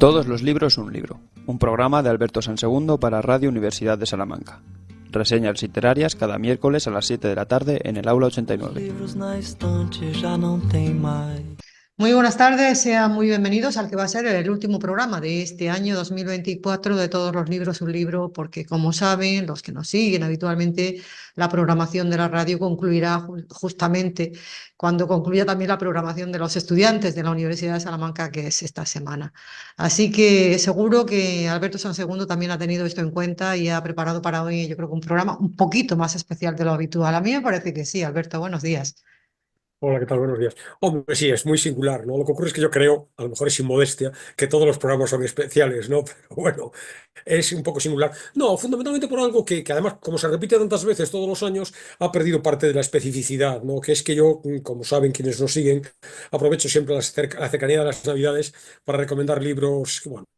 Todos los libros un libro, un programa de Alberto Sansegundo para Radio Universidad de Salamanca. Reseñas literarias cada miércoles a las 7 de la tarde en el aula 89. Muy buenas tardes, sean muy bienvenidos al que va a ser el último programa de este año 2024 de Todos los libros un libro, porque como saben, los que nos siguen habitualmente, la programación de la radio concluirá justamente cuando concluya también la programación de los estudiantes de la Universidad de Salamanca, que es esta semana. Así que seguro que Alberto Sansegundo también ha tenido esto en cuenta y ha preparado para hoy, yo creo que un programa un poquito más especial de lo habitual. A mí me parece que sí. Alberto, buenos días. Hola, ¿qué tal? Buenos días. Hombre, sí, es muy singular, ¿no? Lo que ocurre es que yo creo, a lo mejor es sin modestia, que todos los programas son especiales, ¿no? Pero bueno, es un poco singular. No, fundamentalmente por algo que además, como se repite tantas veces todos los años, ha perdido parte de la especificidad, ¿no? Que es que yo, como saben quienes nos siguen, aprovecho siempre la cercanía de las Navidades para recomendar libros, bueno,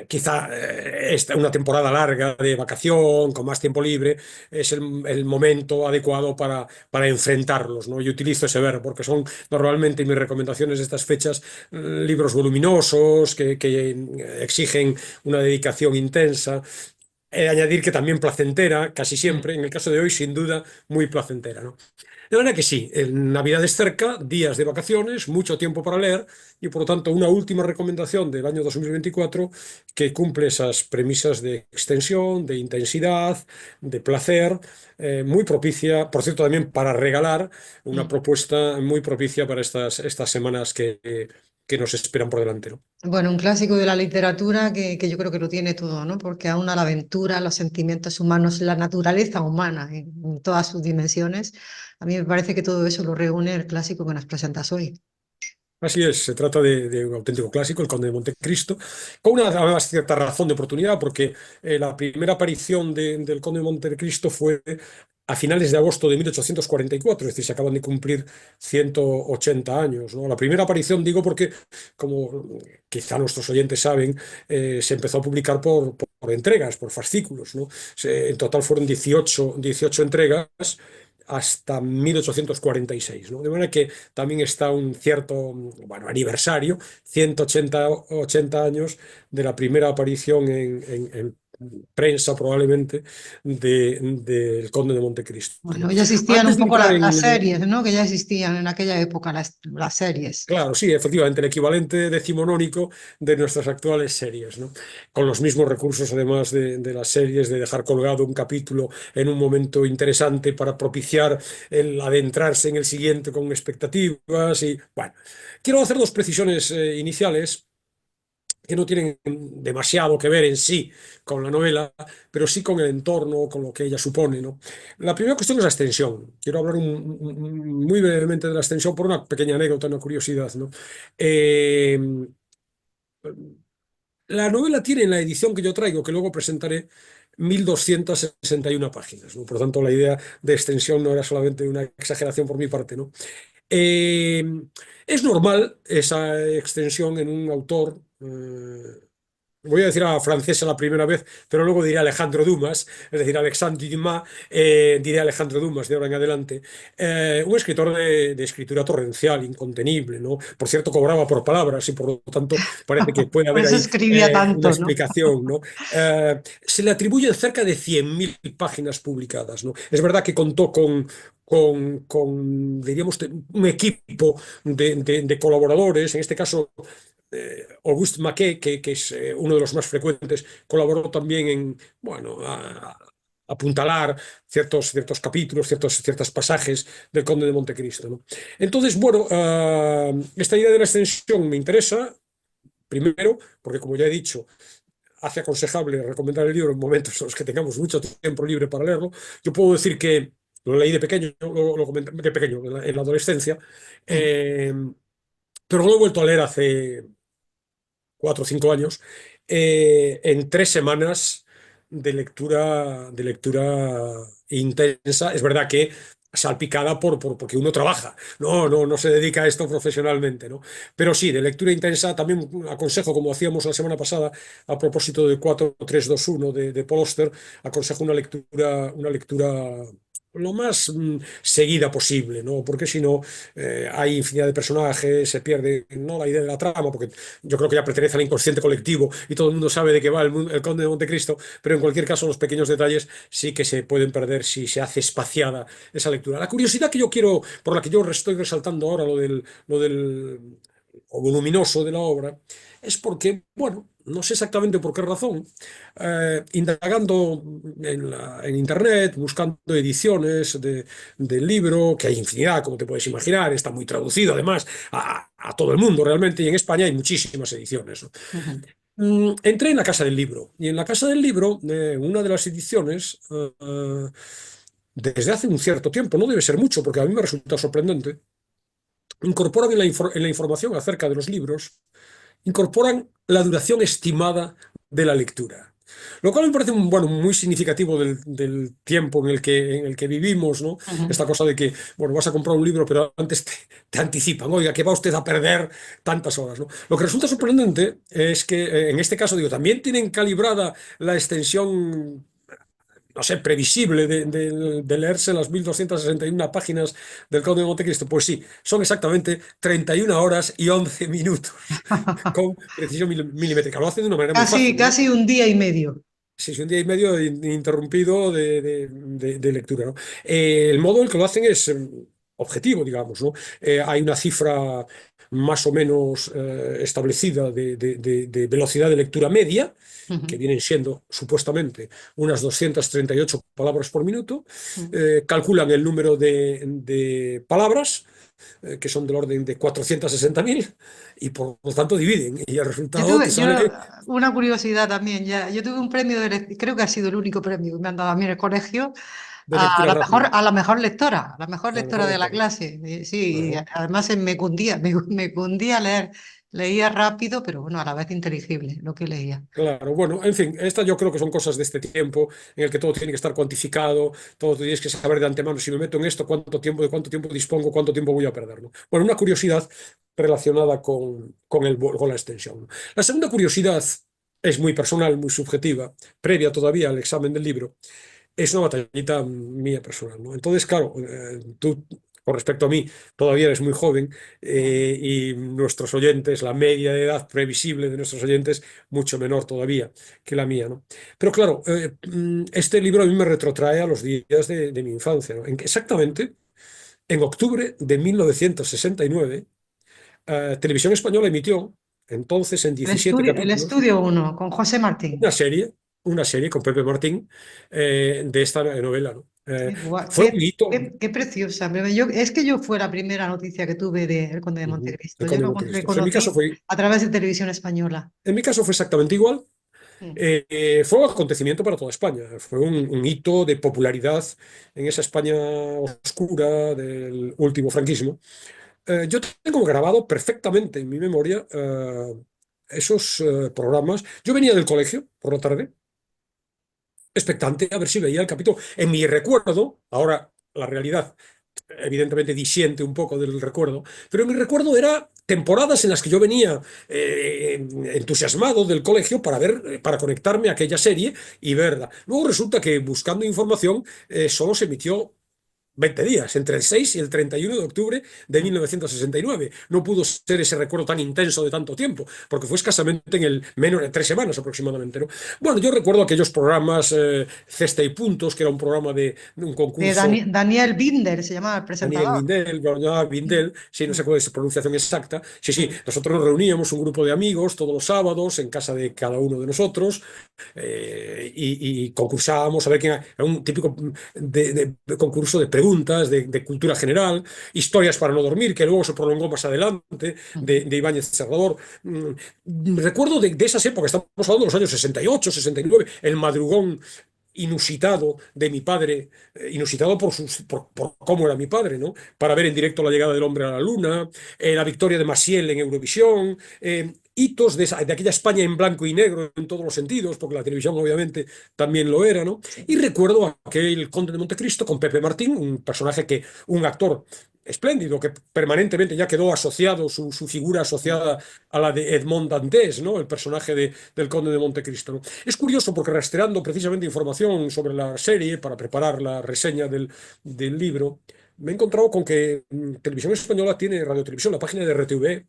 quizá una temporada larga de vacación, con más tiempo libre, es el momento adecuado para enfrentarlos, ¿no? Yo utilizo ese verbo porque son normalmente mis recomendaciones de estas fechas libros voluminosos que exigen una dedicación intensa. He de añadir que también placentera, casi siempre, en el caso de hoy, sin duda, muy placentera, ¿no? De manera que sí, en Navidades cerca, días de vacaciones, mucho tiempo para leer y por lo tanto una última recomendación del año 2024 que cumple esas premisas de extensión, de intensidad, de placer, muy propicia, por cierto también para regalar, una propuesta muy propicia para estas semanas que nos esperan por delante, ¿no? Bueno, un clásico de la literatura que yo creo que lo tiene todo, ¿no? Porque aúna la aventura, los sentimientos humanos, la naturaleza humana en todas sus dimensiones. A mí me parece que todo eso lo reúne el clásico que nos presentas hoy. Así es, se trata de un auténtico clásico, El Conde de Montecristo, con una además cierta razón de oportunidad, porque la primera aparición del Conde de Montecristo fue a finales de agosto de 1844, es decir, se acaban de cumplir 180 años, ¿no? La primera aparición, digo, porque, como quizá nuestros oyentes saben, se empezó a publicar por entregas, por fascículos, ¿no? En total fueron 18 entregas hasta 1846, ¿no? De manera que también está un cierto, bueno, aniversario, 180 años de la primera aparición en prensa probablemente del Conde de Montecristo, ¿no? Bueno, ya existían un Antes de poco entrar las en, series, ¿no? Que ya existían en aquella época las series. Claro, sí, efectivamente, el equivalente decimonónico de nuestras actuales series, ¿no? Con los mismos recursos, además de las series, de dejar colgado un capítulo en un momento interesante para propiciar el adentrarse en el siguiente con expectativas y, bueno, quiero hacer dos precisiones iniciales que no tienen demasiado que ver en sí con la novela, pero sí con el entorno, con lo que ella supone, ¿no? La primera cuestión es la extensión. Quiero hablar muy brevemente de la extensión por una pequeña anécdota, una curiosidad, ¿no? Eh, la novela tiene en la edición que yo traigo, que luego presentaré, 1261 páginas, ¿no? Por lo tanto, la idea de extensión no era solamente una exageración por mi parte, ¿no? Eh, es normal esa extensión en un autor, voy a decir a francesa la primera vez, pero luego diré Alejandro Dumas, es decir, Alexandre Dumas, diré Alejandro Dumas de ahora en adelante, un escritor de escritura torrencial, incontenible, ¿no? Por cierto, cobraba por palabras y por lo tanto parece que puede Por haber eso ahí escribía una tanto, ¿no? explicación, ¿no? Se le atribuyen cerca de 100.000 páginas publicadas, ¿no? Es verdad que contó diríamos, un equipo de colaboradores, en este caso Auguste Maquet, que es uno de los más frecuentes, colaboró también en, bueno, apuntalar ciertos capítulos, ciertos pasajes del Conde de Montecristo, ¿no? Entonces, bueno, esta idea de la extensión me interesa, primero, porque como ya he dicho, hace aconsejable recomendar el libro en momentos en los que tengamos mucho tiempo libre para leerlo. Yo puedo decir que lo leí de pequeño, de pequeño, en la adolescencia, eh, pero lo he vuelto a leer hace 4 o 5 años, en 3 semanas de lectura intensa. Es verdad que salpicada porque uno trabaja, no se dedica a esto profesionalmente, ¿no? Pero sí, de lectura intensa también aconsejo, como hacíamos la semana pasada, a propósito de 4321 de Paul Auster, aconsejo una lectura lo más seguida posible, ¿no? Porque si no, hay infinidad de personajes, se pierde no la idea de la trama, porque yo creo que ya pertenece al inconsciente colectivo y todo el mundo sabe de qué va el Conde de Montecristo, pero en cualquier caso los pequeños detalles sí que se pueden perder si se hace espaciada esa lectura. La curiosidad que yo quiero, por la que yo estoy resaltando ahora lo del o voluminoso de la obra, es porque, bueno, no sé exactamente por qué razón, indagando en Internet, buscando ediciones del libro, que hay infinidad, como te puedes imaginar, está muy traducido además a todo el mundo realmente, y en España hay muchísimas ediciones, ¿no? Ujú. Entré en la Casa del Libro, y en la Casa del Libro, una de las ediciones, desde hace un cierto tiempo, no debe ser mucho, porque a mí me resulta sorprendente, incorporan en la información acerca de los libros, incorporan la duración estimada de la lectura. Lo cual me parece bueno, muy significativo del tiempo en el que vivimos, ¿no? Ujú. Esta cosa de que, bueno, vas a comprar un libro, pero antes te anticipan, oiga, que va usted a perder tantas horas, ¿no? Lo que resulta sorprendente es que en este caso, digo, también tienen calibrada la extensión, no sé, previsible de leerse las 1261 páginas del Conde de Montecristo. Pues sí, son exactamente 31 horas y 11 minutos, con precisión milimétrica. Lo hacen de una manera muy Casi, fácil, ¿no? casi un día y medio. Sí, es un día y medio interrumpido de lectura, ¿no? El modo en el que lo hacen es objetivo, digamos, ¿no? Hay una cifra más o menos establecida de velocidad de lectura media, que Ujú. vienen siendo supuestamente unas 238 palabras por minuto. Ujú. Calculan el número de palabras, que son del orden de 460.000, y por lo tanto dividen. Y el resultado te Yo, sale una curiosidad también, ya, yo tuve un premio creo que ha sido el único premio que me han dado a mí en el colegio, de lectura rápida, a la mejor a lo mejor lectora de la lectora. clase. Sí, y Ajá. además me cundía, me cundía leer, leía rápido, pero bueno, a la vez inteligible lo que leía. Claro, bueno, en fin, estas yo creo que son cosas de este tiempo en el que todo tiene que estar cuantificado, todo tienes que saber de antemano, si me meto en esto, de cuánto tiempo dispongo, cuánto tiempo voy a perder, ¿no? Bueno, una curiosidad relacionada con la extensión, ¿no? La segunda curiosidad es muy personal, muy subjetiva, previa todavía al examen del libro, es una batallita mía personal, ¿no? Entonces, claro, tú, con respecto a mí, todavía eres muy joven, y nuestros oyentes, la media de edad previsible de nuestros oyentes, mucho menor todavía que la mía, ¿no? Pero claro, este libro a mí me retrotrae a los días de mi infancia, ¿no? Exactamente, en octubre de 1969, Televisión Española emitió, entonces en 17 El capítulos, estudio uno con José una Martín. serie, una serie con Pepe Martín, de esta novela, ¿no? Fue un Qué, hito. qué preciosa. Es que yo fue la primera noticia que tuve de El Conde de Ujú, el Montecristo. Yo Conde de le Montecristo. Pues conocí a través de Televisión Española. en mi caso fue exactamente igual. Mm. Fue un acontecimiento para toda España. Fue un hito de popularidad en esa España oscura del último franquismo. Yo tengo grabado perfectamente en mi memoria esos programas. Yo venía del colegio por la tarde, expectante a ver si veía el capítulo. En mi recuerdo, ahora la realidad evidentemente disiente un poco del recuerdo, pero mi recuerdo era temporadas en las que yo venía entusiasmado del colegio para ver, para conectarme a aquella serie y verla. Luego resulta que buscando información solo se emitió 20 días, entre el 6 y el 31 de octubre de 1969. No pudo ser ese recuerdo tan intenso de tanto tiempo, porque fue escasamente en el menos de 3 semanas aproximadamente, ¿no? Bueno, yo recuerdo aquellos programas, Cesta y Puntos, que era un programa de un De concurso. Daniel Binder se llamaba el Daniel presentador. Mindel, Bernard Sí. Bindel, sí, no sé cuál es su pronunciación exacta. Sí, sí, Mm. nosotros nos reuníamos un grupo de amigos todos los sábados en casa de cada uno de nosotros, y concursábamos a ver quién era un típico de concurso de preguntas, de cultura general, historias para no dormir, que luego se prolongó más adelante, Mm. de Ibáñez Serrador. Recuerdo de esas épocas, estamos hablando de los años 68, 69, el madrugón inusitado de mi padre, inusitado por cómo era mi padre, ¿no? Para ver en directo la llegada del hombre a la luna, la victoria de Maciel en Eurovisión, hitos de aquella España en blanco y negro en todos los sentidos, porque la televisión obviamente también lo era, ¿no? Sí. Y recuerdo aquel Conde de Montecristo con Pepe Martín, un personaje un actor espléndido, que permanentemente ya quedó asociado, su figura asociada a la de Edmond Dantes, ¿no? El personaje del Conde de Montecristo, ¿no? Es curioso porque rastreando precisamente información sobre la serie para preparar la reseña del libro, me he encontrado con que Televisión Española tiene radiotelevisión, la página de RTV.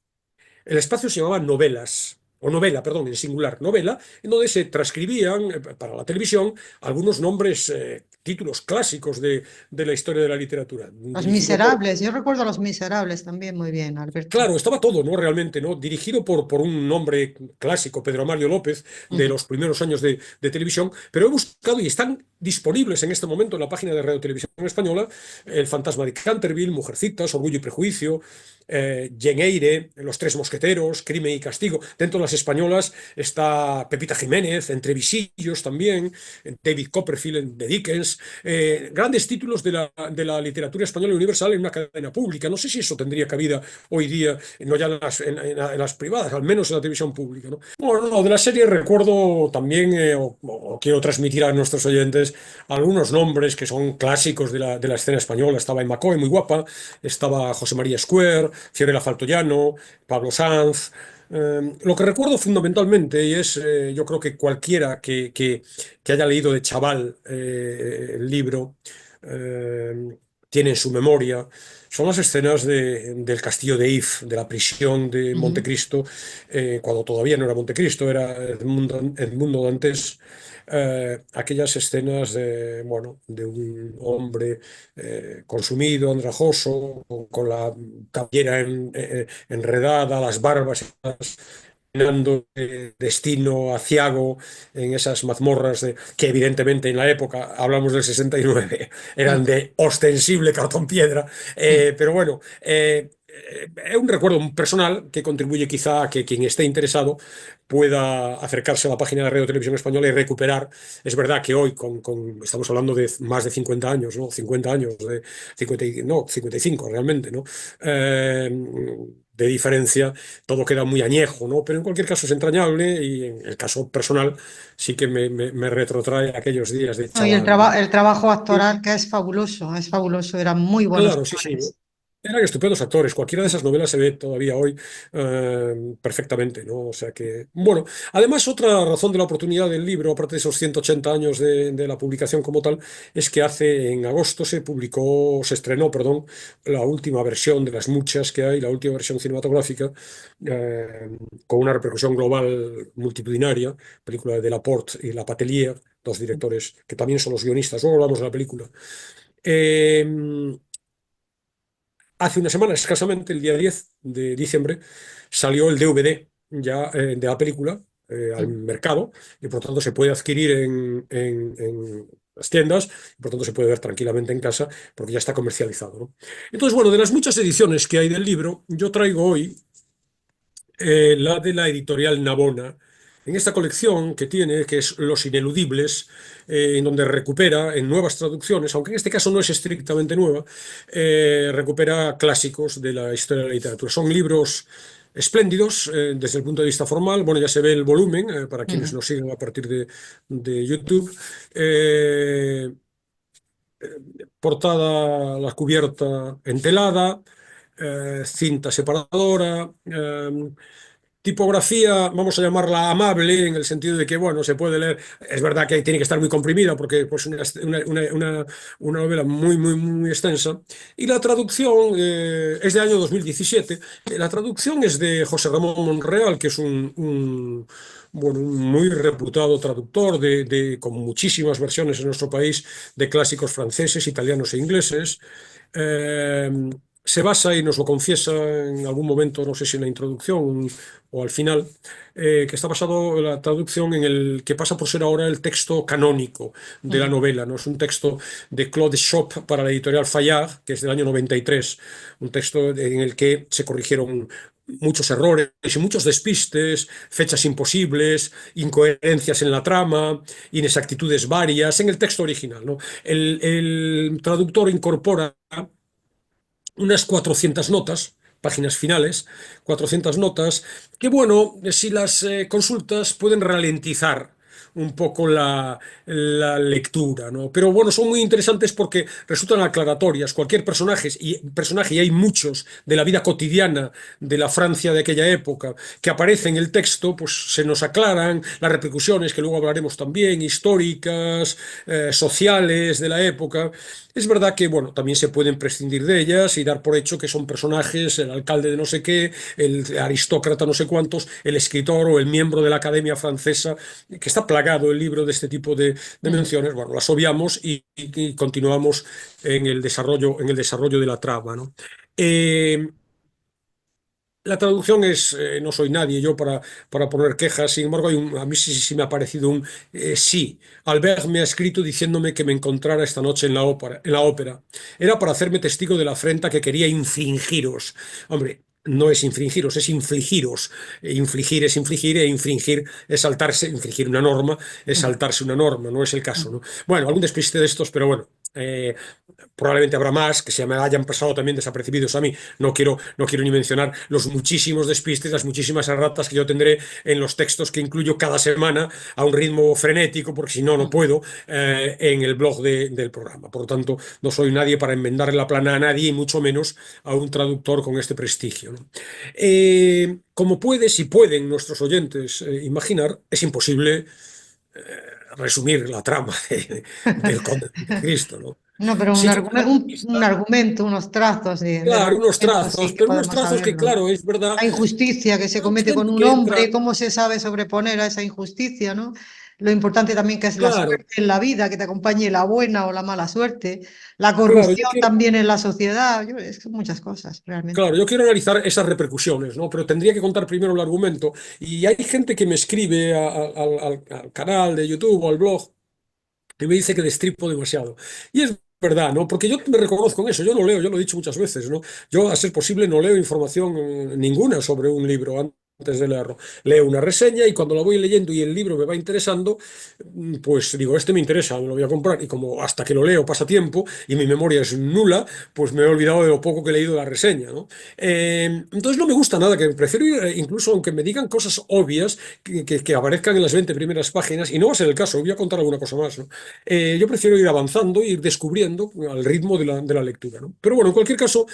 El espacio se llamaba Novelas, o novela, perdón, en singular, novela, en donde se transcribían para la televisión algunos nombres, títulos clásicos de la historia de la literatura, Los dirigido por. Miserables, yo recuerdo Los Miserables también muy bien, Alberto. Claro, estaba todo, ¿no? Realmente, ¿no? Dirigido por un nombre clásico, Pedro Mario López, de Ujú. los primeros años de televisión, pero he buscado y están disponibles en este momento en la página de Radio Televisión Española: El fantasma de Canterville, Mujercitas, Orgullo y Prejuicio, Jane Eyre, Los Tres Mosqueteros, Crimen y Castigo. Dentro de las españolas está Pepita Jiménez, Entre Visillos también, David Copperfield de Dickens, grandes títulos de la literatura española universal en una cadena pública. No sé si eso tendría cabida hoy día, no ya en las privadas, al menos en la televisión pública, ¿no? Bueno, no, de la serie recuerdo también, o quiero transmitir a nuestros oyentes, algunos nombres que son clásicos de la escena española. Estaba Emma Cohen, muy guapa, estaba José María Square, Fiorella Faltoyano, Pablo Sanz. Lo que recuerdo fundamentalmente, y es, yo creo que cualquiera que haya leído de chaval el libro, tiene en su memoria, son las escenas del castillo de If, de la prisión de Ujú. Montecristo, cuando todavía no era Montecristo, era Edmundo Dantes. Aquellas escenas bueno, de un hombre consumido, andrajoso, con la cabellera enredada, las barbas caminando de destino aciago en esas mazmorras que evidentemente en la época, hablamos del 69, eran Sí, de ostensible cartón piedra, sí. pero bueno, es un recuerdo personal que contribuye quizá a que quien esté interesado pueda acercarse a la página de Radio Televisión Española y recuperar. Es verdad que hoy, estamos hablando de más de 50 años, ¿no? 50 años, 55 realmente, ¿no? Eh, de diferencia, todo queda muy añejo, ¿no? Pero en cualquier caso es entrañable y en el caso personal sí que me retrotrae a aquellos días de No, y chaval, ¿no? el trabajo actoral que es fabuloso, eran muy buenos Claro, sí, sí. actores. Eran estupendos actores. Cualquiera de esas novelas se ve todavía hoy perfectamente, ¿no? O sea que, bueno, además otra razón de la oportunidad del libro, aparte de esos 180 años de la publicación como tal, es que en agosto se estrenó, perdón, la última versión de las muchas que hay, la última versión cinematográfica, eh, con una repercusión global multitudinaria, película de Delaporte y Lapatelier, dos directores que también son los guionistas. Luego hablamos de la película. Eh, Hace una semana, escasamente, el día 10 de diciembre, salió el DVD ya de la película al mercado y por tanto se puede adquirir en las tiendas y por tanto se puede ver tranquilamente en casa porque ya está comercializado, ¿no? Entonces, bueno, de las muchas ediciones que hay del libro, yo traigo hoy la de la editorial Navona, en esta colección que tiene, que es Los Ineludibles, en donde recupera en nuevas traducciones, aunque en este caso no es estrictamente nueva, recupera clásicos de la historia de la literatura. Son libros espléndidos desde el punto de vista formal. Bueno, ya se ve el volumen para quienes Ujú. nos siguen a partir de YouTube. Eh, Portada, la cubierta entelada, cinta separadora, tipografía, vamos a llamarla amable, en el sentido de que, bueno, se puede leer. Es verdad que tiene que estar muy comprimida porque pues, una novela muy, muy, muy extensa. Y la traducción es de año 2017. La traducción es de José Ramón Monreal, que es bueno, un muy reputado traductor con muchísimas versiones en nuestro país de clásicos franceses, italianos e ingleses. Eh, Se basa, y nos lo confiesa en algún momento, no sé si en la introducción o al final, que está basado la traducción en el que pasa por ser ahora el texto canónico de la Ujú. novela, ¿no? Es un texto de Claude Chop para la editorial Fayard, que es del año 93, un texto en el que se corrigieron muchos errores y muchos despistes, fechas imposibles, incoherencias en la trama, inexactitudes varias en el texto original, ¿no? El traductor incorpora unas 400 notas, páginas finales, 400 notas, que bueno, si las consultas pueden ralentizar un poco la lectura, ¿no? Pero bueno, son muy interesantes porque resultan aclaratorias. Cualquier personaje, y hay muchos de la vida cotidiana de la Francia de aquella época que aparece en el texto, pues se nos aclaran las repercusiones que luego hablaremos también, históricas, sociales de la época. Es verdad que, bueno, también se pueden prescindir de ellas y dar por hecho que son personajes, el alcalde de no sé qué, el aristócrata no sé cuántos, el escritor o el miembro de la Academia Francesa, que está plagado el libro de este tipo de menciones. Bueno, las obviamos y continuamos en el desarrollo de la trama, ¿no? Eh, la traducción es, no soy nadie yo para poner quejas, sin embargo, a mí sí me ha parecido un sí. Albert me ha escrito diciéndome que me encontrara esta noche en la ópera. Era para hacerme testigo de la afrenta que quería infligiros. Hombre, no es infringiros, es infligiros. Infligir es infligir e infringir es saltarse, infringir una norma es saltarse una norma, no es el caso, ¿no? Bueno, algún despiste de estos, pero bueno. Probablemente habrá más que se me hayan pasado también desapercibidos a mí. No quiero ni mencionar los muchísimos despistes, las muchísimas erratas que yo tendré en los textos que incluyo cada semana a un ritmo frenético, porque si no, no puedo, en el blog del programa. Por lo tanto, no soy nadie para enmendarle la plana a nadie, y mucho menos a un traductor con este prestigio, ¿no? Como si pueden nuestros oyentes imaginar, es imposible resumir la trama del Conde de Montecristo, ¿no? No, pero Sí que me da una un pista, argumento, unos trazos del claro, unos argumento trazos, sí que pero unos podemos trazos que, saberlo, ¿no? claro, es verdad, La injusticia que se hay comete con gente un que entra, hombre, cómo se sabe sobreponer a esa injusticia, ¿no? Lo importante también que es la claro, suerte en la vida, que te acompañe la buena o la mala suerte, la claro, yo corrupción quiero, también en la sociedad, es que muchas cosas, realmente. claro, yo quiero analizar esas repercusiones, ¿no? Pero tendría que contar primero el argumento. Y hay gente que me escribe al canal de YouTube o al blog y me dice que destripo demasiado. Y es verdad, ¿no? Porque yo me reconozco en eso, yo no leo, yo lo he dicho muchas veces, ¿no? Yo, a ser posible, no leo información ninguna sobre un libro antes de leerlo. Leo una reseña y cuando la voy leyendo y el libro me va interesando, pues digo, este me interesa, me lo voy a comprar. Y como hasta que lo leo pasa tiempo y mi memoria es nula, pues me he olvidado de lo poco que he leído de la reseña, ¿no? Entonces no me gusta nada, que prefiero ir, incluso aunque me digan cosas obvias, que aparezcan en las 20 primeras páginas, y no va a ser el caso, voy a contar alguna cosa más, ¿no? Yo prefiero ir avanzando, ir descubriendo al ritmo de la lectura, ¿no? Pero bueno, en cualquier caso,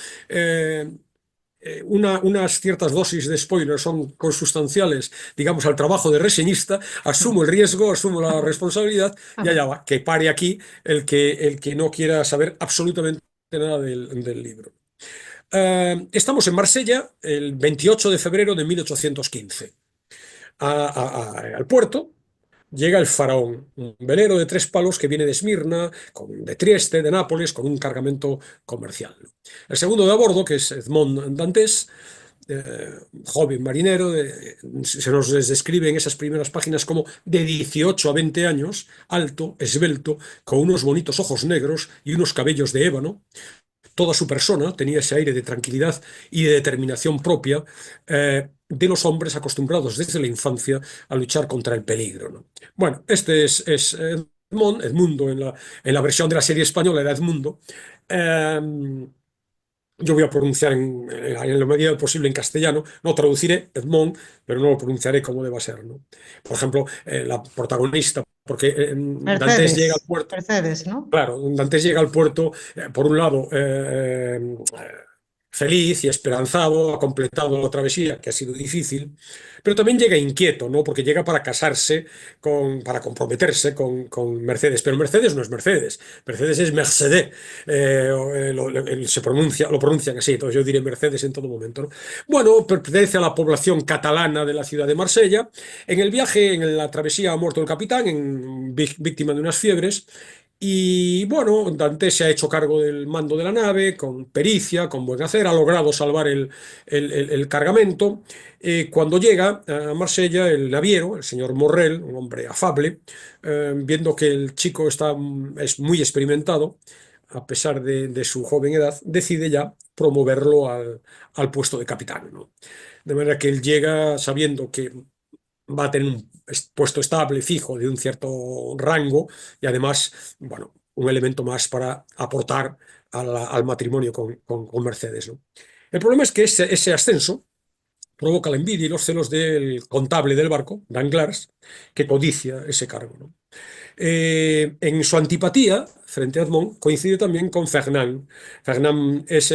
eh, unas ciertas dosis de spoilers son consustanciales, digamos, al trabajo de reseñista. Asumo el riesgo, asumo la responsabilidad, y allá va, que pare aquí el que no quiera saber absolutamente nada del libro. Estamos en Marsella el 28 de febrero de 1815. Al puerto llega el Faraón, un velero de 3 palos que viene de Esmirna, de Trieste, de Nápoles, con un cargamento comercial. El segundo de a bordo, que es Edmond Dantes, eh, joven marinero, se nos describe en esas primeras páginas como de 18 a 20 años, alto, esbelto, con unos bonitos ojos negros y unos cabellos de ébano. Toda su persona tenía ese aire de tranquilidad y de determinación propia de los hombres acostumbrados desde la infancia a luchar contra el peligro, ¿no? Bueno, este es Edmundo en la versión de la serie española era Edmundo. Eh, yo voy a pronunciar en la medida de lo posible en castellano, no traduciré Edmond, pero no lo pronunciaré como deba ser, ¿no? Por ejemplo, la protagonista, porque Dantes llega al Mercedes, puerto. Mercedes, ¿no? Claro, Dantes llega al puerto, por un lado, feliz y esperanzado, ha completado la travesía, que ha sido difícil, pero también llega inquieto, ¿no? Porque llega para casarse, para comprometerse con Mercedes. Pero Mercedes no es Mercedes, Mercedes es Mercedé. Lo pronuncian así, entonces yo diré Mercedes en todo momento, ¿no? Bueno, pertenece a la población catalana de la ciudad de Marsella. En el viaje, en la travesía, ha muerto el capitán, víctima de unas fiebres. Y bueno, Dante se ha hecho cargo del mando de la nave con pericia, con buen hacer, ha logrado salvar el cargamento. Cuando llega a Marsella, el naviero, el señor Morrel, un hombre afable, viendo que el chico es muy experimentado, a pesar de su joven edad, decide ya promoverlo al puesto de capitán, ¿no? De manera que él llega sabiendo que va a tener un puesto estable, fijo, de un cierto rango y además, bueno, un elemento más para aportar al matrimonio con Mercedes, ¿no? El problema es que ese ascenso provoca la envidia y los celos del contable del barco, Danglars, que codicia ese cargo, ¿no? En su antipatía frente a Edmond coincide también con Fernand. Fernand es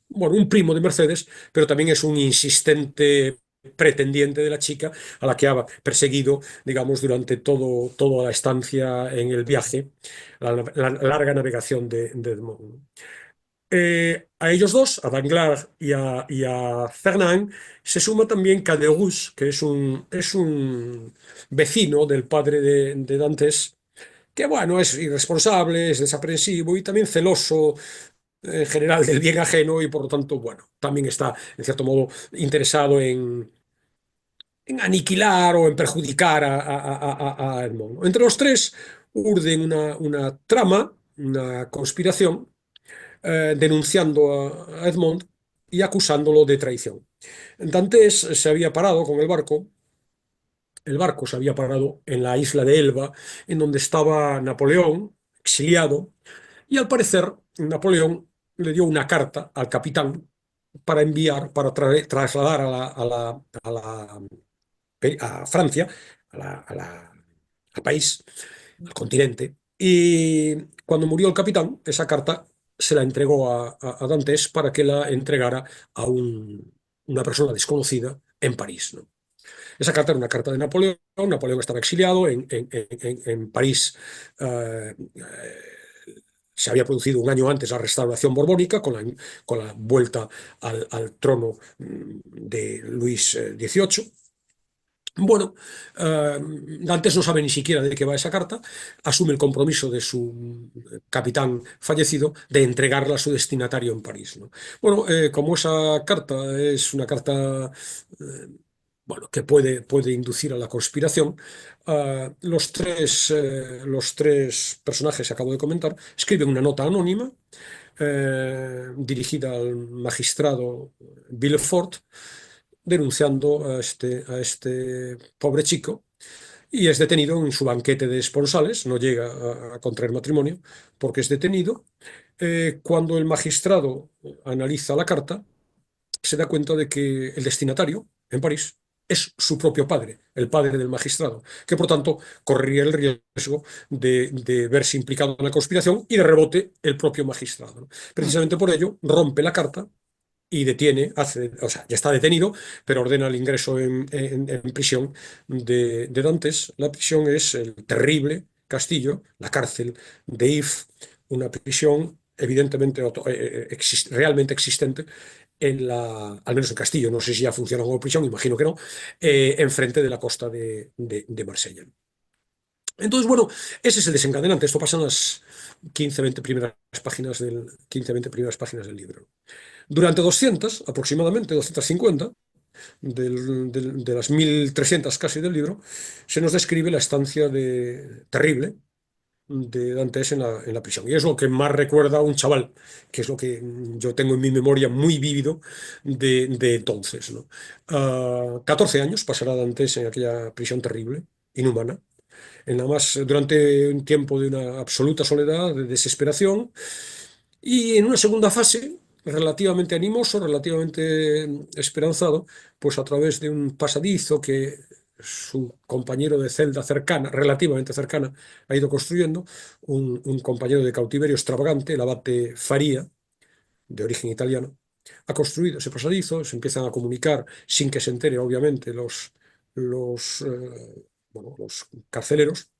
bueno, un primo de Mercedes, pero también es un insistente pretendiente de la chica a la que ha perseguido, digamos, durante toda la estancia en el viaje, la larga navegación de Edmond. A ellos dos, a Danglars y a Fernand, se suma también Caderousse, que es un vecino del padre de Dantes, que bueno, es irresponsable, es desaprensivo y también celoso en general del bien ajeno y por lo tanto, bueno, también está en cierto modo interesado en aniquilar o en perjudicar a Edmond. Entre los tres urden una trama, una conspiración denunciando a Edmond y acusándolo de traición. Dantes se había parado con el barco se había parado en la isla de Elba, en donde estaba Napoleón, exiliado, y al parecer Napoleón le dio una carta al capitán para enviar, para trasladar a Francia, al país, al continente. Y cuando murió el capitán, esa carta se la entregó a Dantes para que la entregara a una persona desconocida en París, ¿no? Esa carta era una carta de Napoleón. Napoleón estaba exiliado en París. Se había producido un año antes la restauración borbónica con la vuelta al trono de Luis XVIII. Bueno, Dantes no sabe ni siquiera de qué va esa carta, asume el compromiso de su capitán fallecido de entregarla a su destinatario en París, ¿no? Bueno, como esa carta es una carta bueno, que puede inducir a la conspiración, los tres personajes que acabo de comentar escriben una nota anónima dirigida al magistrado Villefort, denunciando a este pobre chico, y es detenido en su banquete de esponsales, no llega a contraer matrimonio porque es detenido. Cuando el magistrado analiza la carta, se da cuenta de que el destinatario en París es su propio padre, el padre del magistrado, que por tanto correría el riesgo de verse implicado en la conspiración y de rebote el propio magistrado, ¿no? Precisamente por ello rompe la carta y detiene, o sea, ya está detenido, pero ordena el ingreso en prisión de Dantes. La prisión es el terrible castillo, la cárcel de If, una prisión evidentemente realmente existente al menos en Castillo, no sé si ya funciona como prisión, imagino que no, enfrente de la costa de Marsella. Entonces, bueno, ese es el desencadenante. Esto pasa en las 15-20 primeras páginas 15-20 primeras páginas del libro. Durante 200, aproximadamente 250, de las 1300 casi del libro, se nos describe la estancia terrible de Dantes en la prisión. Y es lo que más recuerda a un chaval, que es lo que yo tengo en mi memoria muy vívido de entonces, ¿no? 14 años pasará Dantes en aquella prisión terrible, inhumana, durante un tiempo de una absoluta soledad, de desesperación, y en una segunda fase, relativamente animoso, relativamente esperanzado, pues a través de un pasadizo que su compañero de celda cercana, relativamente cercana, ha ido construyendo, un compañero de cautiverio extravagante, el abate Faría, de origen italiano, ha construido ese pasadizo, se empiezan a comunicar sin que se entere, obviamente, los carceleros,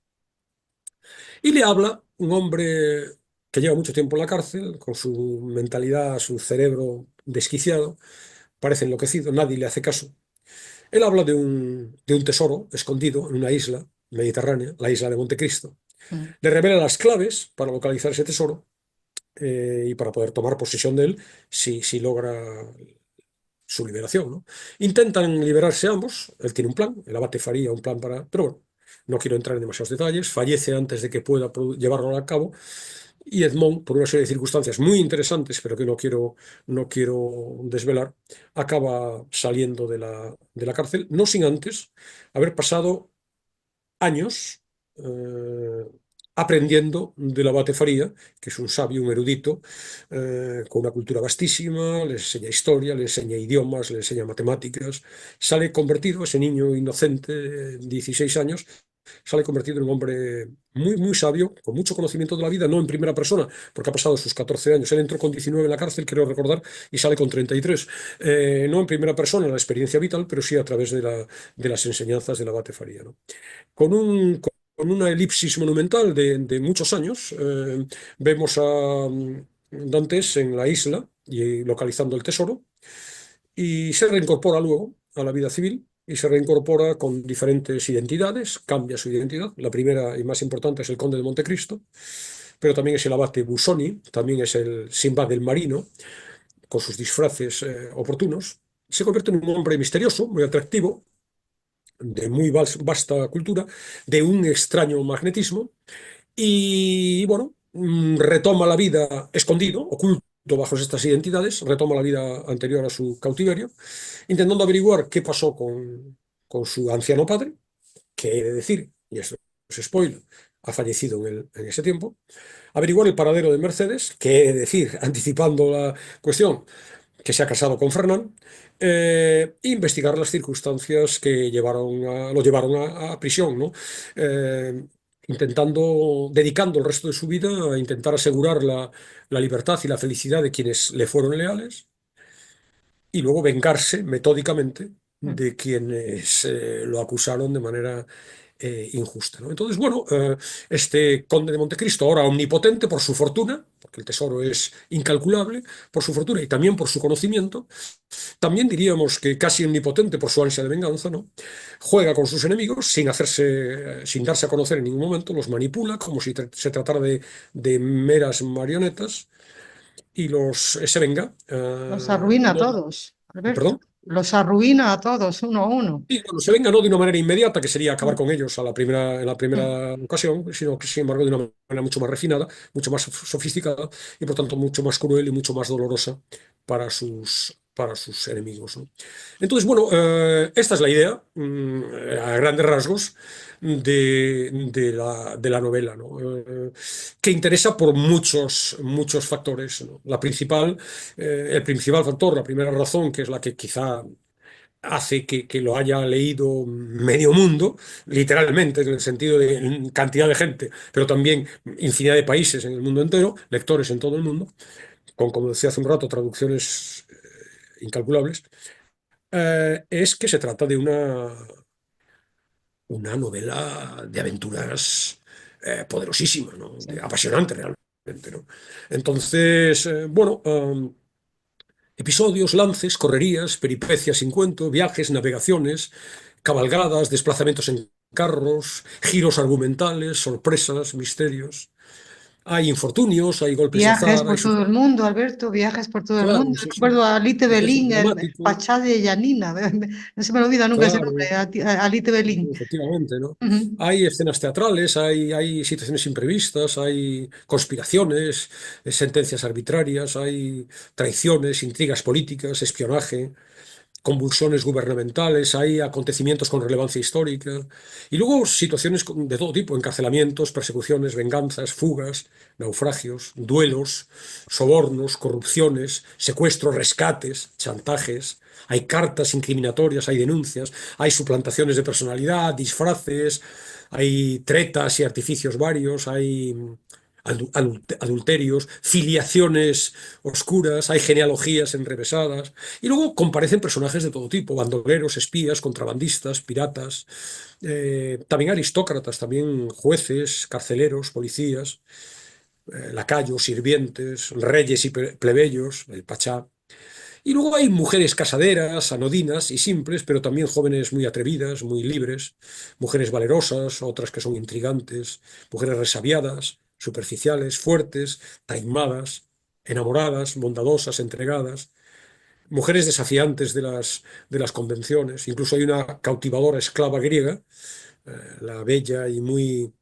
y le habla un hombre que lleva mucho tiempo en la cárcel, con su mentalidad, su cerebro desquiciado, parece enloquecido, nadie le hace caso. Él habla de un tesoro escondido en una isla mediterránea, la isla de Montecristo. Mm. Le revela las claves para localizar ese tesoro y para poder tomar posesión de él si logra su liberación, ¿no? Intentan liberarse ambos, él tiene un plan, el abate faría un plan para... Pero bueno, no quiero entrar en demasiados detalles, fallece antes de que pueda llevarlo a cabo y Edmond, por una serie de circunstancias muy interesantes, pero que no quiero desvelar, acaba saliendo de la cárcel, no sin antes haber pasado años aprendiendo del abate Faría, que es un sabio, un erudito, con una cultura vastísima, le enseña historia, le enseña idiomas, le enseña matemáticas. Sale convertido, ese niño inocente, 16 años, sale convertido en un hombre muy, muy sabio, con mucho conocimiento de la vida, no en primera persona, porque ha pasado sus 14 años. Él entró con 19 en la cárcel, creo recordar, y sale con 33. No en primera persona, la experiencia vital, pero sí a través de las enseñanzas del abate Faría, ¿no? Con una elipsis monumental de muchos años, vemos a Dantes en la isla y localizando el tesoro, y se reincorpora luego a la vida civil y se reincorpora con diferentes identidades, cambia su identidad. La primera y más importante es el conde de Montecristo, pero también es el abate Busoni, también es el Simbad del Marino, con sus disfraces oportunos. Se convierte en un hombre misterioso, muy atractivo, de muy vasta cultura, de un extraño magnetismo, y bueno, retoma la vida escondido, oculto bajo estas identidades, retoma la vida anterior a su cautiverio, intentando averiguar qué pasó con su anciano padre, que he de decir, y esto es spoiler, ha fallecido en ese tiempo, averiguar el paradero de Mercedes, que he de decir, anticipando la cuestión, que se ha casado con Fernán, investigar las circunstancias que lo llevaron a prisión, ¿no? Eh, dedicando el resto de su vida a intentar asegurar la libertad y la felicidad de quienes le fueron leales, y luego vengarse metódicamente Mm. de quienes lo acusaron de manera injusta, ¿no? Entonces, bueno, este conde de Montecristo, ahora omnipotente por su fortuna, porque el tesoro es incalculable, por su fortuna y también por su conocimiento, también diríamos que casi omnipotente por su ansia de venganza, ¿no? Juega con sus enemigos sin darse a conocer en ningún momento, los manipula como si se tratara de meras marionetas, y se venga. Los arruina a No, todos, Alberto. perdón. Los arruina a todos, uno a uno. Y bueno, se venga no de una manera inmediata, que sería acabar Mm, con ellos en la mm. primera ocasión, sino que, sin embargo, de una manera mucho más refinada, mucho más sofisticada y, por tanto, mucho más cruel y mucho más dolorosa para sus enemigos, ¿no? Entonces, bueno, esta es la idea, a grandes rasgos, de la novela, ¿no? Que interesa por muchos, muchos factores, ¿no? El principal factor, la primera razón, que es la que quizá hace que lo haya leído medio mundo, literalmente, en el sentido de cantidad de gente, pero también infinidad de países en el mundo entero, lectores en todo el mundo, con, como decía hace un rato, traducciones incalculables, es que se trata de una novela de aventuras poderosísima, ¿no? Sí. Apasionante realmente, ¿no? Entonces, bueno, episodios, lances, correrías, peripecias sin cuento, viajes, navegaciones, cabalgadas, desplazamientos en carros, giros argumentales, sorpresas, misterios. Hay infortunios, hay golpes de Viajes azar, hay por todo el mundo, Alberto, viajes por todo el claro, mundo. sí, sí. Recuerdo a Alite Sucesos Belín, el dramáticos, Pachá de Yanina. No se me olvida nunca ese claro, nombre, Alite Belín. efectivamente, ¿no? Ujú. Hay escenas teatrales, hay situaciones imprevistas, hay conspiraciones, sentencias arbitrarias, hay traiciones, intrigas políticas, espionaje, convulsiones gubernamentales, hay acontecimientos con relevancia histórica, y luego situaciones de todo tipo: encarcelamientos, persecuciones, venganzas, fugas, naufragios, duelos, sobornos, corrupciones, secuestros, rescates, chantajes. Hay cartas incriminatorias, hay denuncias, hay suplantaciones de personalidad, disfraces, hay tretas y artificios varios, hay adulterios, filiaciones oscuras, hay genealogías enrevesadas, y luego comparecen personajes de todo tipo: bandoleros, espías, contrabandistas, piratas, también aristócratas, también jueces, carceleros, policías, lacayos, sirvientes, reyes y plebeyos, el pachá. Y luego hay mujeres casaderas, anodinas y simples, pero también jóvenes muy atrevidas, muy libres, mujeres valerosas, otras que son intrigantes, mujeres resabiadas, superficiales, fuertes, taimadas, enamoradas, bondadosas, entregadas, mujeres desafiantes de las convenciones. Incluso hay una cautivadora esclava griega, la bella y muy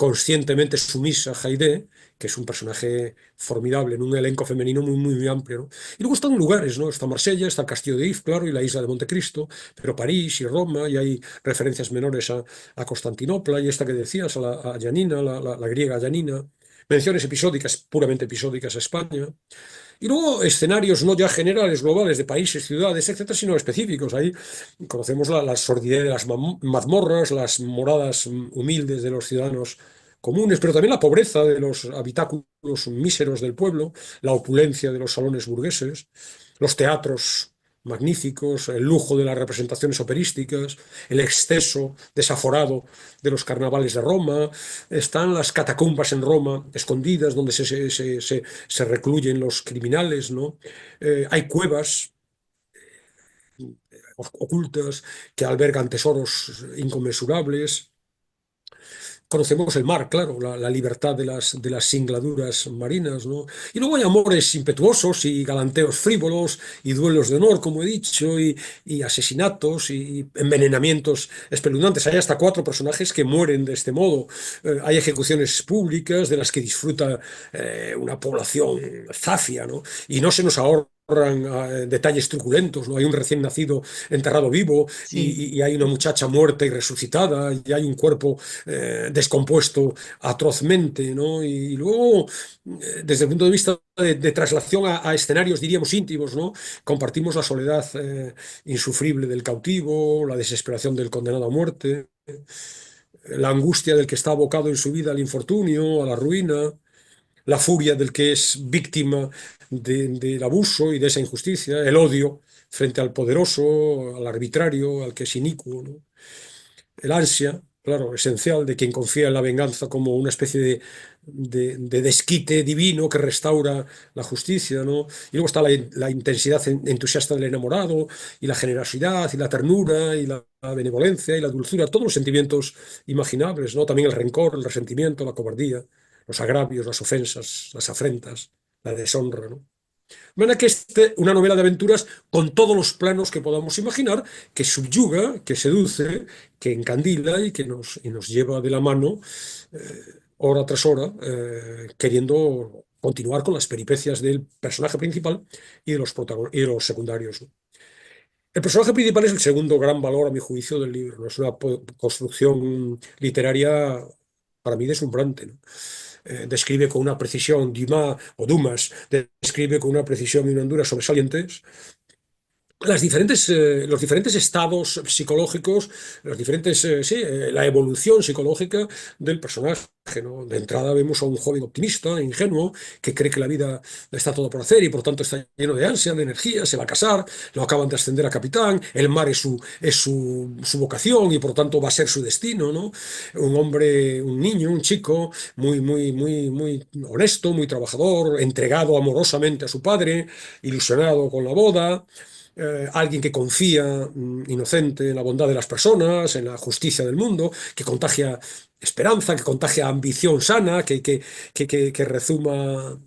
conscientemente sumisa, Haydée, que es un personaje formidable en un elenco femenino muy, muy, muy amplio, ¿no? Y luego están lugares, ¿no? Está Marsella, está el Castillo de If, claro, y la isla de Montecristo, pero París y Roma, y hay referencias menores a Constantinopla, y esta que decías, a Yanina, la griega Yanina, menciones episódicas, puramente episódicas a España. Y luego escenarios no ya generales, globales, de países, ciudades, etcétera, sino específicos. Ahí conocemos la sordidez de las mazmorras, las moradas humildes de los ciudadanos comunes, pero también la pobreza de los habitáculos míseros del pueblo, la opulencia de los salones burgueses, los teatros magníficos, el lujo de las representaciones operísticas, el exceso desaforado de los carnavales de Roma. Están las catacumbas en Roma, escondidas, donde se recluyen los criminales, ¿no? Hay cuevas ocultas que albergan tesoros inconmensurables. Conocemos el mar, claro, la libertad de las singladuras marinas, ¿no? Y luego hay amores impetuosos y galanteos frívolos y duelos de honor, como he dicho, y asesinatos y envenenamientos espeluznantes. Hay hasta 4 personajes que mueren de este modo. Hay ejecuciones públicas de las que disfruta una población zafia, ¿no? Y no se nos ahorra detalles truculentos, ¿no? Hay un recién nacido enterrado vivo Sí. y hay una muchacha muerta y resucitada y hay un cuerpo descompuesto atrozmente, ¿no? Y luego, desde el punto de vista de traslación a escenarios, diríamos, íntimos, ¿no? Compartimos la soledad insufrible del cautivo, la desesperación del condenado a muerte, la angustia del que está abocado en su vida al infortunio, a la ruina, la furia del que es víctima del abuso y de esa injusticia, el odio frente al poderoso, al arbitrario, al que es inicuo, ¿no? El ansia, claro, esencial de quien confía en la venganza como una especie de desquite divino que restaura la justicia, ¿no? Y luego está la intensidad entusiasta del enamorado, y la generosidad, y la ternura, y la benevolencia, y la dulzura, todos los sentimientos imaginables, ¿no? También el rencor, el resentimiento, la cobardía, los agravios, las ofensas, las afrentas, la deshonra, ¿no? De manera que una novela de aventuras con todos los planos que podamos imaginar, que subyuga, que seduce, que encandila y nos lleva de la mano hora tras hora, queriendo continuar con las peripecias del personaje principal y de los secundarios, ¿no? El personaje principal es el segundo gran valor, a mi juicio, del libro, ¿no? Es una construcción literaria para mí deslumbrante, ¿no? Describe con una precisión, Dumas describe con una precisión y una hondura sobresalientes los diferentes estados psicológicos, la evolución psicológica del personaje, ¿no? De entrada vemos a un joven optimista, ingenuo, que cree que la vida está todo por hacer y por tanto está lleno de ansia, de energía, se va a casar, lo acaban de ascender a capitán, el mar es su vocación y por tanto va a ser su destino, ¿no? Un hombre, un niño, un chico muy, muy, muy, muy honesto, muy trabajador, entregado amorosamente a su padre, ilusionado con la boda. Alguien que confía, inocente, en la bondad de las personas, en la justicia del mundo, que contagia esperanza, que contagia ambición sana, que rezuma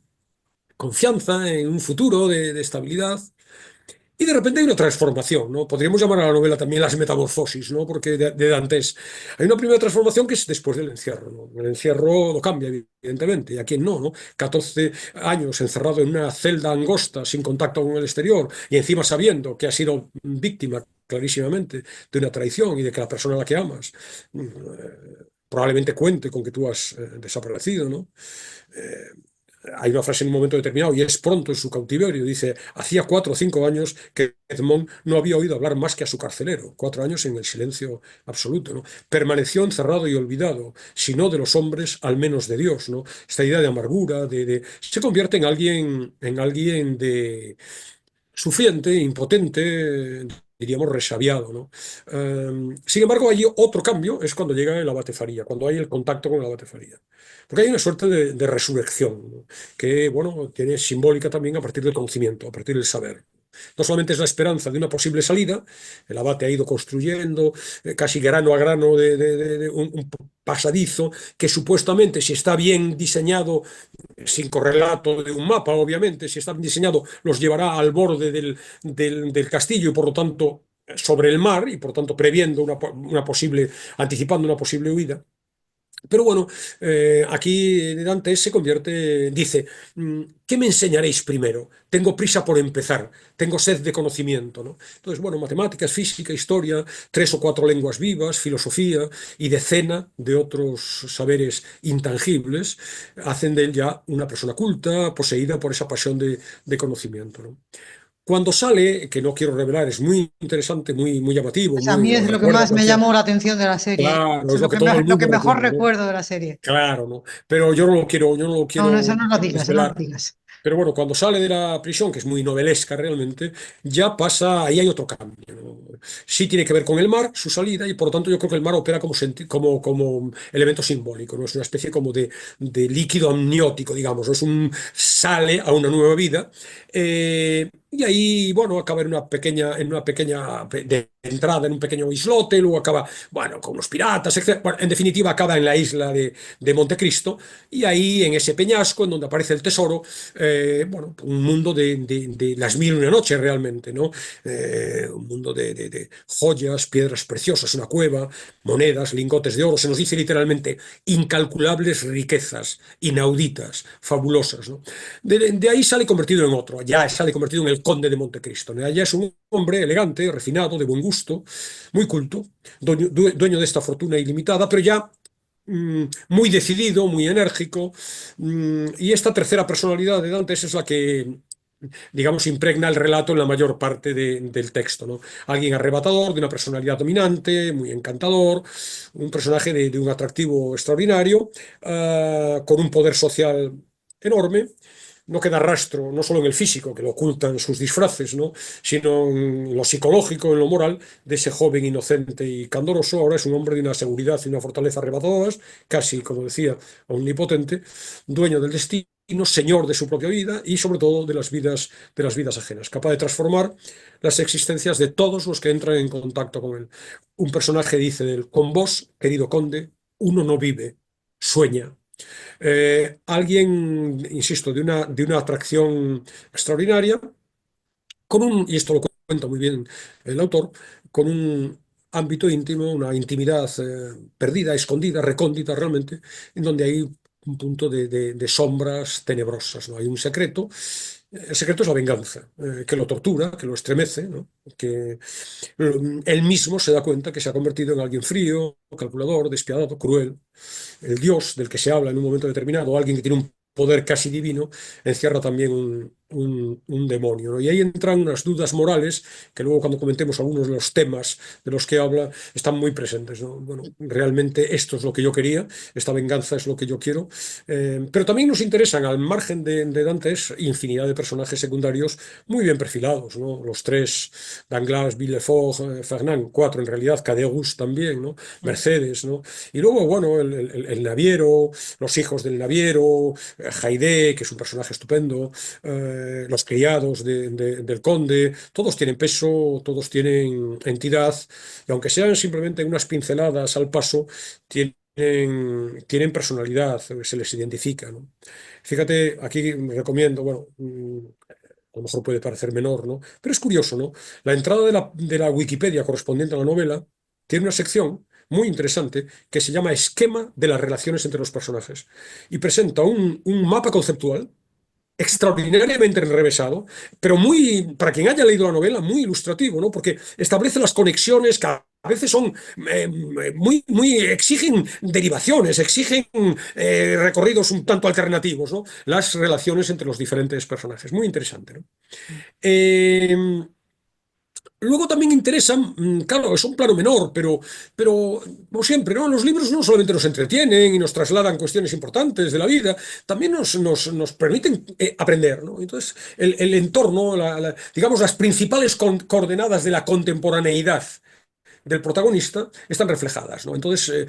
confianza en un futuro de estabilidad. Y de repente hay una transformación, ¿no? Podríamos llamar a la novela también las metamorfosis, ¿no? Porque de Dantes hay una primera transformación que es después del encierro, ¿no? El encierro lo cambia, evidentemente, y a quién no, ¿no? 14 años encerrado en una celda angosta, sin contacto con el exterior, y encima sabiendo que ha sido víctima clarísimamente de una traición y de que la persona a la que amas probablemente cuente con que tú has desaparecido, ¿no? Hay una frase en un momento determinado, y es pronto en su cautiverio, dice, hacía 4 o 5 años que Edmond no había oído hablar más que a su carcelero, 4 años en el silencio absoluto, ¿no? Permaneció encerrado y olvidado, si no de los hombres, al menos de Dios, ¿no? Esta idea de amargura, se convierte en alguien de sufriente, impotente, diríamos resabiado, ¿no? Sin embargo, hay otro cambio, es cuando llega el abate Faría, cuando hay el contacto con el abate Faría. Porque hay una suerte de resurrección, ¿no? Que, bueno, tiene simbólica también a partir del conocimiento, a partir del saber. No solamente es la esperanza de una posible salida, el abate ha ido construyendo casi grano a grano de un pasadizo que supuestamente, si está bien diseñado, sin correlato de un mapa, obviamente, si está bien diseñado, los llevará al borde del castillo y por lo tanto sobre el mar y por tanto previendo una posible, anticipando una posible huida. Pero bueno, aquí Dante se convierte, dice, ¿qué me enseñaréis primero? Tengo prisa por empezar, tengo sed de conocimiento, ¿no? Entonces, bueno, matemáticas, física, historia, 3 o 4 lenguas vivas, filosofía y decena de otros saberes intangibles hacen de él ya una persona culta, poseída por esa pasión de conocimiento, ¿no? Cuando sale, que no quiero revelar, es muy interesante, muy llamativo, Pues a mí es lo que recuerda más me cualquier... llamó la atención de la serie. Claro, Eso es es lo que todo el lo que mundo mejor recuerda, ¿no? recuerdo de la serie. Claro, ¿no? Pero yo no lo No, no, eso quiero no lo digas, eso no lo desvelar. digas. Pero bueno, cuando sale de la prisión, que es muy novelesca realmente, ya pasa, ahí hay otro cambio, ¿no? Sí tiene que ver con el mar, su salida, y por lo tanto yo creo que el mar opera como elemento simbólico, ¿no? Es una especie como de líquido amniótico, digamos, ¿no? Sale a una nueva vida. Y ahí, bueno, acaba en una pequeña de entrada, en un pequeño islote, luego acaba, bueno, con los piratas, etc. Bueno, en definitiva, acaba en la isla de Montecristo, y ahí en ese peñasco, en donde aparece el tesoro, bueno, un mundo de las mil y una noches realmente, ¿no? Un mundo de joyas, piedras preciosas, una cueva, monedas, lingotes de oro, se nos dice literalmente incalculables riquezas, inauditas, fabulosas, ¿no? De ahí sale convertido en otro, ya sale convertido en el conde de Montecristo, ¿no? Ya es un hombre elegante, refinado, de buen gusto, muy culto, dueño de esta fortuna ilimitada, pero ya muy decidido, muy enérgico, y esta tercera personalidad de Dantes es la que, digamos, impregna el relato en la mayor parte del texto, ¿no? Alguien arrebatador, de una personalidad dominante, muy encantador, un personaje de un atractivo extraordinario, con un poder social enorme. No queda rastro, no solo en el físico, que lo ocultan sus disfraces, ¿no? Sino en lo psicológico, en lo moral, de ese joven inocente y candoroso. Ahora es un hombre de una seguridad y una fortaleza arrebatadoras, casi, como decía, omnipotente, dueño del destino, señor de su propia vida y sobre todo de las vidas ajenas, capaz de transformar las existencias de todos los que entran en contacto con él. Un personaje dice de él: con vos, querido conde, uno no vive, sueña. Alguien, insisto, de una atracción extraordinaria, y esto lo cuenta muy bien el autor, con un ámbito íntimo, una intimidad perdida, escondida, recóndita realmente, en donde hay un punto de sombras tenebrosas, ¿no? Hay un secreto. El secreto es la venganza, que lo tortura, que lo estremece, ¿no? Que él mismo se da cuenta que se ha convertido en alguien frío, calculador, despiadado, cruel. El Dios del que se habla en un momento determinado, alguien que tiene un poder casi divino, encierra también un demonio, ¿no? Y ahí entran unas dudas morales que luego, cuando comentemos algunos de los temas de los que habla, están muy presentes, ¿no? Bueno, realmente esto es lo que yo quería, esta venganza es lo que yo quiero. Pero también nos interesan, al margen de Dantes, infinidad de personajes secundarios muy bien perfilados, ¿no? Los tres: Danglars, Villefort, Fernand, cuatro en realidad, Caderousse también, ¿no? Mercedes, ¿no? Y luego, bueno, el naviero, los hijos del naviero, Haydée, que es un personaje estupendo, los criados del conde, todos tienen peso, todos tienen entidad, y aunque sean simplemente unas pinceladas al paso, tienen personalidad, se les identifica, ¿no? Fíjate, aquí recomiendo, bueno, a lo mejor puede parecer menor, ¿no? Pero es curioso, ¿no? La entrada de la Wikipedia correspondiente a la novela tiene una sección muy interesante que se llama Esquema de las relaciones entre los personajes, y presenta un mapa conceptual extraordinariamente enrevesado, pero para quien haya leído la novela, muy ilustrativo, ¿no? Porque establece las conexiones que a veces son exigen derivaciones, exigen recorridos un tanto alternativos, ¿no? Las relaciones entre los diferentes personajes. Muy interesante, ¿no? Eh, Luego también interesan, claro, es un plano menor, pero como siempre, ¿no? Los libros no solamente nos entretienen y nos trasladan cuestiones importantes de la vida, también nos permiten aprender, ¿no? Entonces, el entorno, digamos, las principales coordenadas de la contemporaneidad del protagonista están reflejadas, ¿no? Entonces,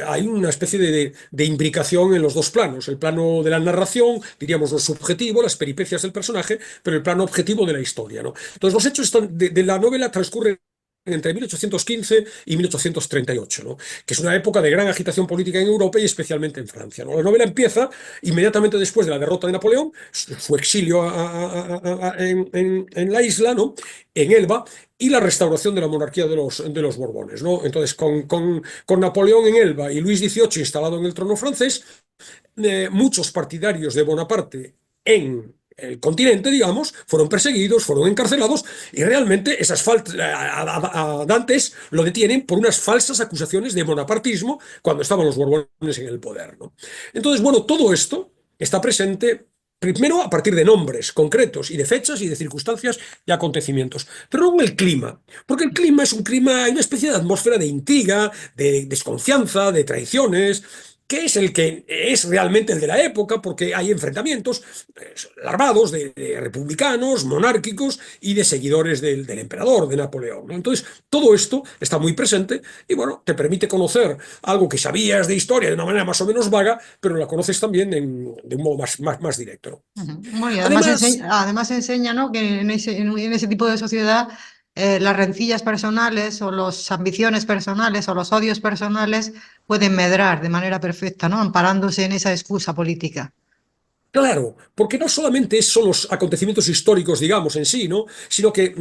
hay una especie de imbricación en los dos planos: el plano de la narración, diríamos lo subjetivo, las peripecias del personaje, pero el plano objetivo de la historia, ¿no? Entonces, los hechos de la novela transcurren entre 1815 y 1838, ¿no? Que es una época de gran agitación política en Europa y especialmente en Francia, ¿no? La novela empieza inmediatamente después de la derrota de Napoleón, su exilio en la isla, ¿no? En Elba, y la restauración de la monarquía de los Borbones, ¿no? Entonces, con Napoleón en Elba y Luis XVIII instalado en el trono francés, muchos partidarios de Bonaparte en el continente, digamos, fueron perseguidos, fueron encarcelados y realmente esas faltas a Dantes lo detienen por unas falsas acusaciones de bonapartismo cuando estaban los Borbones en el poder, ¿no? Entonces, bueno, todo esto está presente primero a partir de nombres concretos y de fechas y de circunstancias y acontecimientos, pero luego el clima, porque el clima es un clima, hay una especie de atmósfera de intriga, de desconfianza, de traiciones, que es el que es realmente el de la época, porque hay enfrentamientos larvados de republicanos, monárquicos y de seguidores del emperador, de Napoleón, ¿no? Entonces, todo esto está muy presente y, bueno, te permite conocer algo que sabías de historia de una manera más o menos vaga, pero la conoces también de un modo más directo, ¿no? Ujú. Bueno, y Además, además enseña, ¿no?, que en ese tipo de sociedad las rencillas personales o las ambiciones personales o los odios personales pueden medrar de manera perfecta, ¿no?, amparándose en esa excusa política. claro, porque no solamente son los acontecimientos históricos, digamos, en sí, ¿no? Sino que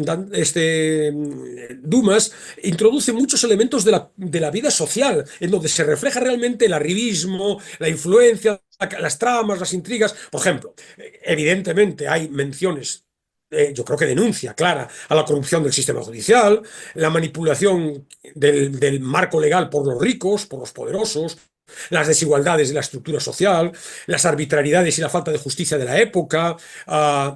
Dumas introduce muchos elementos de la vida social, en donde se refleja realmente el arribismo, la influencia, las tramas, las intrigas. Por ejemplo, evidentemente hay menciones. Yo creo que denuncia clara a la corrupción del sistema judicial, la manipulación del marco legal por los ricos, por los poderosos, las desigualdades de la estructura social, las arbitrariedades y la falta de justicia de la época,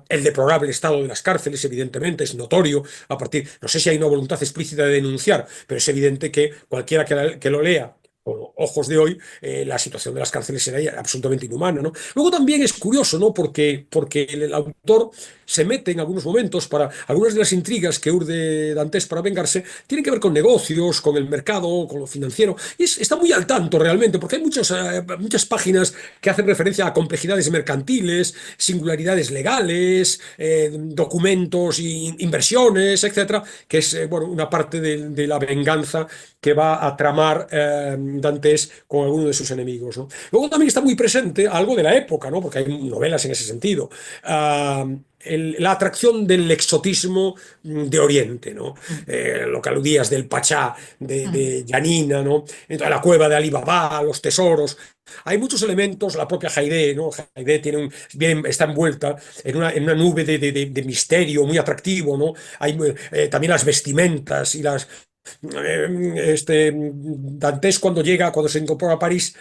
el deplorable estado de las cárceles, evidentemente, es notorio a partir, no sé si hay una voluntad explícita de denunciar, pero es evidente que cualquiera que lo lea con ojos de hoy, la situación de las cárceles era absolutamente inhumana, ¿no? Luego también es curioso, ¿no? Porque el autor se mete en algunos momentos para algunas de las intrigas que urde Dantes para vengarse, tienen que ver con negocios, con el mercado, con lo financiero, y está muy al tanto realmente, porque hay muchas páginas que hacen referencia a complejidades mercantiles, singularidades legales, documentos, inversiones, etcétera, que es bueno, una parte de la venganza que va a tramar Dantes con alguno de sus enemigos, ¿no? Luego también está muy presente algo de la época, ¿no? Porque hay novelas en ese sentido. La atracción del exotismo de Oriente, ¿no? Lo que aludías del Pachá, de Yanina, ¿no? Entonces, la cueva de Ali Baba, los tesoros. Hay muchos elementos, la propia Haidé, ¿no? Haidé está envuelta en una nube de misterio muy atractivo, ¿no? Hay también las vestimentas y Dantes cuando se incorpora a París,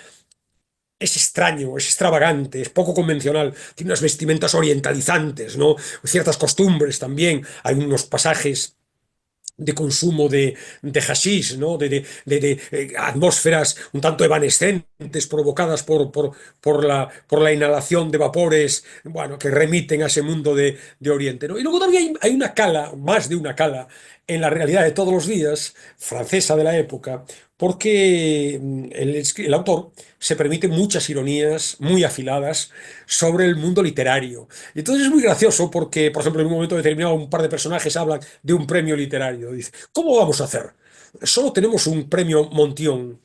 es extraño, es extravagante, es poco convencional, tiene unas vestimentas orientalizantes, ¿no? Ciertas costumbres también, hay unos pasajes de consumo de hashish, ¿no? Atmósferas un tanto evanescentes provocadas por la inhalación de vapores, bueno, que remiten a ese mundo de Oriente, ¿no? Y luego también hay una cala, más de una cala, en la realidad de todos los días, francesa de la época, porque el autor se permite muchas ironías muy afiladas sobre el mundo literario. Y entonces es muy gracioso porque, por ejemplo, en un momento determinado un par de personajes hablan de un premio literario. Dice, ¿cómo vamos a hacer? Solo tenemos un premio Montión.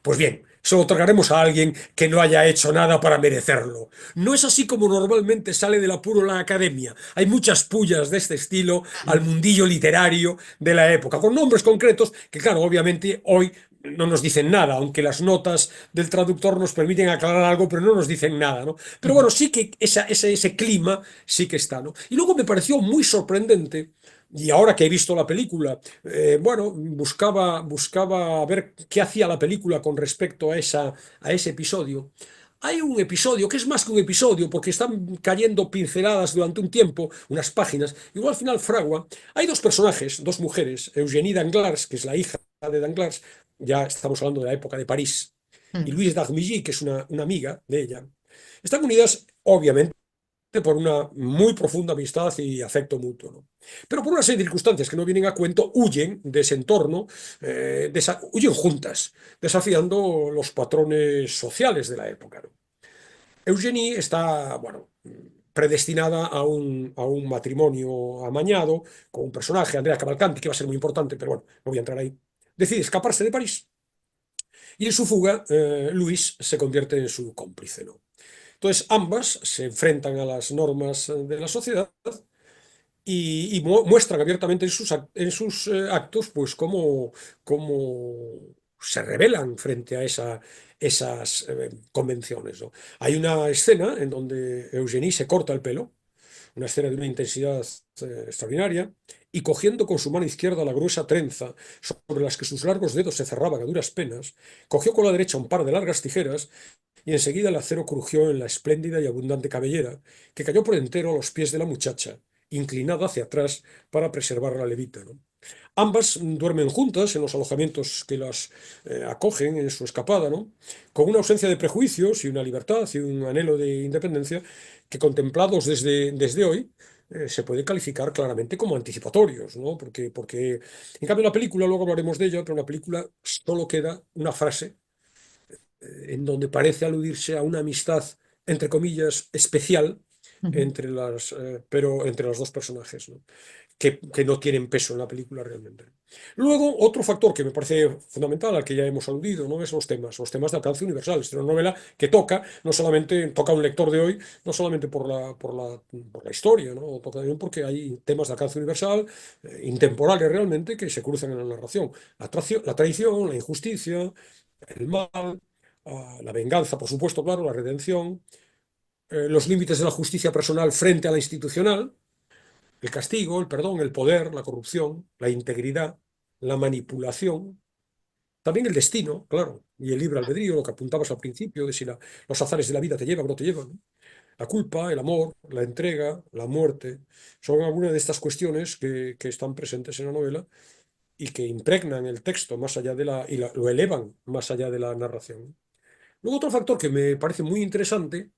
Pues bien, se lo otorgaremos a alguien que no haya hecho nada para merecerlo. No es así como normalmente sale del apuro la academia. Hay muchas pullas de este estilo al mundillo literario de la época, con nombres concretos que, claro, obviamente hoy no nos dicen nada, aunque las notas del traductor nos permiten aclarar algo, pero no nos dicen nada, ¿no? Pero bueno, sí que ese clima sí que está, ¿no? Y luego me pareció muy sorprendente, y ahora que he visto la película, bueno, buscaba ver qué hacía la película con respecto a ese episodio. Hay un episodio que es más que un episodio, porque están cayendo pinceladas durante un tiempo, unas páginas, y luego al final fragua. Hay dos personajes, dos mujeres, Eugénie Danglars, que es la hija de Danglars, ya estamos hablando de la época de París, y Louise d'Armilly, que es una amiga de ella. Están unidas, obviamente, por una muy profunda amistad y afecto mutuo, ¿no? Pero por una serie de circunstancias que no vienen a cuento, huyen de ese entorno, huyen juntas, desafiando los patrones sociales de la época, ¿no? Eugenie está, bueno, predestinada a un matrimonio amañado con un personaje, Andrea Cavalcanti, que va a ser muy importante, pero bueno, no voy a entrar ahí. Decide escaparse de París y en su fuga, Luis se convierte en su cómplice, ¿no? Entonces, ambas se enfrentan a las normas de la sociedad y muestran abiertamente en sus actos, pues, cómo se rebelan frente a esas convenciones, ¿no? Hay una escena en donde Eugenie se corta el pelo, una escena de una intensidad extraordinaria, y cogiendo con su mano izquierda la gruesa trenza sobre las que sus largos dedos se cerraban a duras penas, cogió con la derecha un par de largas tijeras y enseguida el acero crujió en la espléndida y abundante cabellera, que cayó por entero a los pies de la muchacha, inclinada hacia atrás para preservar la levita, ¿no? Ambas duermen juntas en los alojamientos que las acogen en su escapada, ¿no? Con una ausencia de prejuicios y una libertad y un anhelo de independencia que contemplados desde hoy se puede calificar claramente como anticipatorios, ¿no? Porque, en cambio, la película, luego hablaremos de ella, pero en la película solo queda una frase en donde parece aludirse a una amistad, entre comillas, especial Ujú. pero entre los dos personajes, ¿no? Que no tienen peso en la película realmente. Luego, otro factor que me parece fundamental, al que ya hemos aludido, ¿no? Es los temas de alcance universal. Es una novela que no solamente toca a un lector de hoy, no solamente por la historia, ¿no? Toca también porque hay temas de alcance universal, intemporales realmente, que se cruzan en la narración. La traición, la injusticia, el mal, la venganza, por supuesto, claro, la redención, los límites de la justicia personal frente a la institucional, el castigo, el perdón, el poder, la corrupción, la integridad, la manipulación, también el destino, claro, y el libre albedrío, lo que apuntabas al principio, de si los azares de la vida te llevan o no te llevan, ¿no? La culpa, el amor, la entrega, la muerte, son algunas de estas cuestiones que están presentes en la novela y que impregnan el texto más allá lo elevan más allá de la narración. Luego otro factor que me parece muy interesante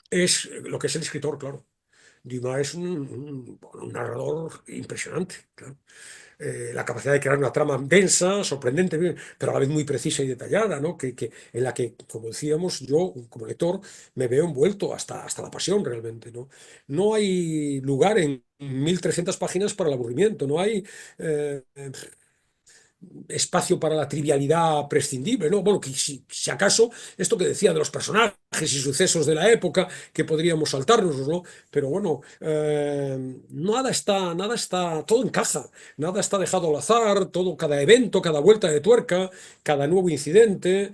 es lo que es el escritor, claro. Dumas es un narrador impresionante, claro. La capacidad de crear una trama densa, sorprendente, pero a la vez muy precisa y detallada, ¿no? En la que, como decíamos, yo como lector me veo envuelto hasta la pasión realmente, ¿no? No hay lugar en 1300 páginas para el aburrimiento, no hay eh, espacio para la trivialidad prescindible, ¿no? Bueno, que si acaso esto que decía de los personajes y sucesos de la época, que podríamos saltarnos, ¿no? Pero bueno, nada está, todo encaja, nada está dejado al azar, todo, cada evento, cada vuelta de tuerca, cada nuevo incidente.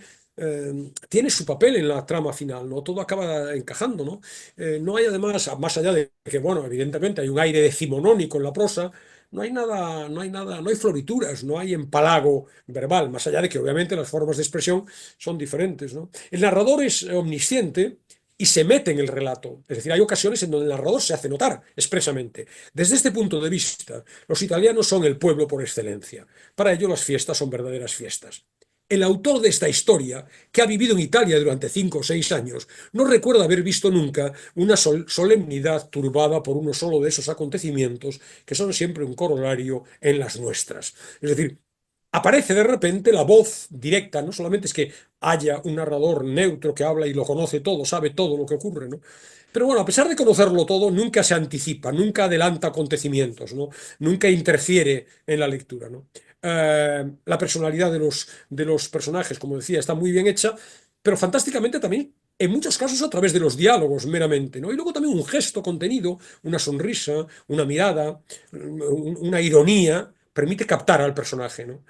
Tiene su papel en la trama final, ¿no? Todo acaba encajando, ¿no? No hay además, más allá de que, bueno, evidentemente hay un aire decimonónico en la prosa, no hay florituras, no hay empalago verbal, más allá de que obviamente las formas de expresión son diferentes, ¿no? El narrador es omnisciente y se mete en el relato. Es decir, hay ocasiones en donde el narrador se hace notar expresamente. Desde este punto de vista, los italianos son el pueblo por excelencia. Para ello las fiestas son verdaderas fiestas. El autor de esta historia, que ha vivido en Italia durante 5 o 6 años, no recuerda haber visto nunca una solemnidad turbada por uno solo de esos acontecimientos que son siempre un corolario en las nuestras. Es decir, aparece de repente la voz directa, no solamente es que haya un narrador neutro que habla y lo conoce todo, sabe todo lo que ocurre, ¿no? Pero bueno, a pesar de conocerlo todo, nunca se anticipa, nunca adelanta acontecimientos, ¿no? Nunca interfiere en la lectura, ¿no? La personalidad de los personajes, como decía, está muy bien hecha, pero fantásticamente también, en muchos casos, a través de los diálogos meramente, ¿no? Y luego también un gesto contenido, una sonrisa, una mirada, una ironía, permite captar al personaje, ¿no?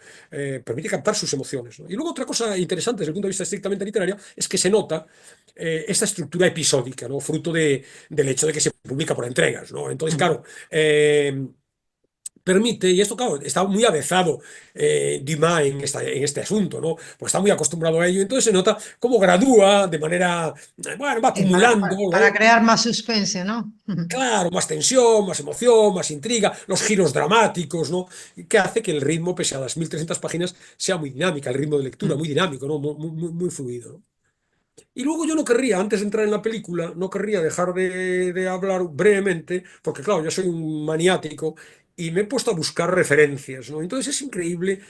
Permite captar sus emociones, ¿no? Y luego otra cosa interesante desde el punto de vista estrictamente literario es que se nota esta estructura episódica, ¿no? Fruto del hecho de que se publica por entregas, ¿no? Entonces, Ujú. claro, permite, y esto, claro, está muy avezado Dumas en este asunto, ¿no? Pues está muy acostumbrado a ello, entonces se nota cómo gradúa de manera, bueno, va Sí, acumulando, para ¿no? crear más suspense, ¿no? Ujú. Claro, más tensión, más emoción, más intriga, los giros dramáticos, ¿no? Que hace que el ritmo, pese a las 1300 páginas, sea muy dinámica, el ritmo de lectura Mm. muy dinámico, ¿no? Muy fluido, ¿no? Y luego yo no querría, antes de entrar en la película, no querría dejar de hablar brevemente, porque claro, yo soy un maniático y me he puesto a buscar referencias, ¿no? Entonces es increíble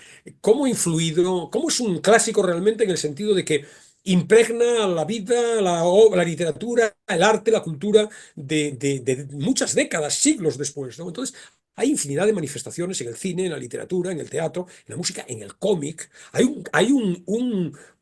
cómo ha influido, cómo es un clásico realmente en el sentido de que impregna la vida, la literatura, el arte, la cultura de muchas décadas, siglos después, ¿no? Entonces, hay infinidad de manifestaciones en el cine, en la literatura, en el teatro, en la música, en el cómic. Hay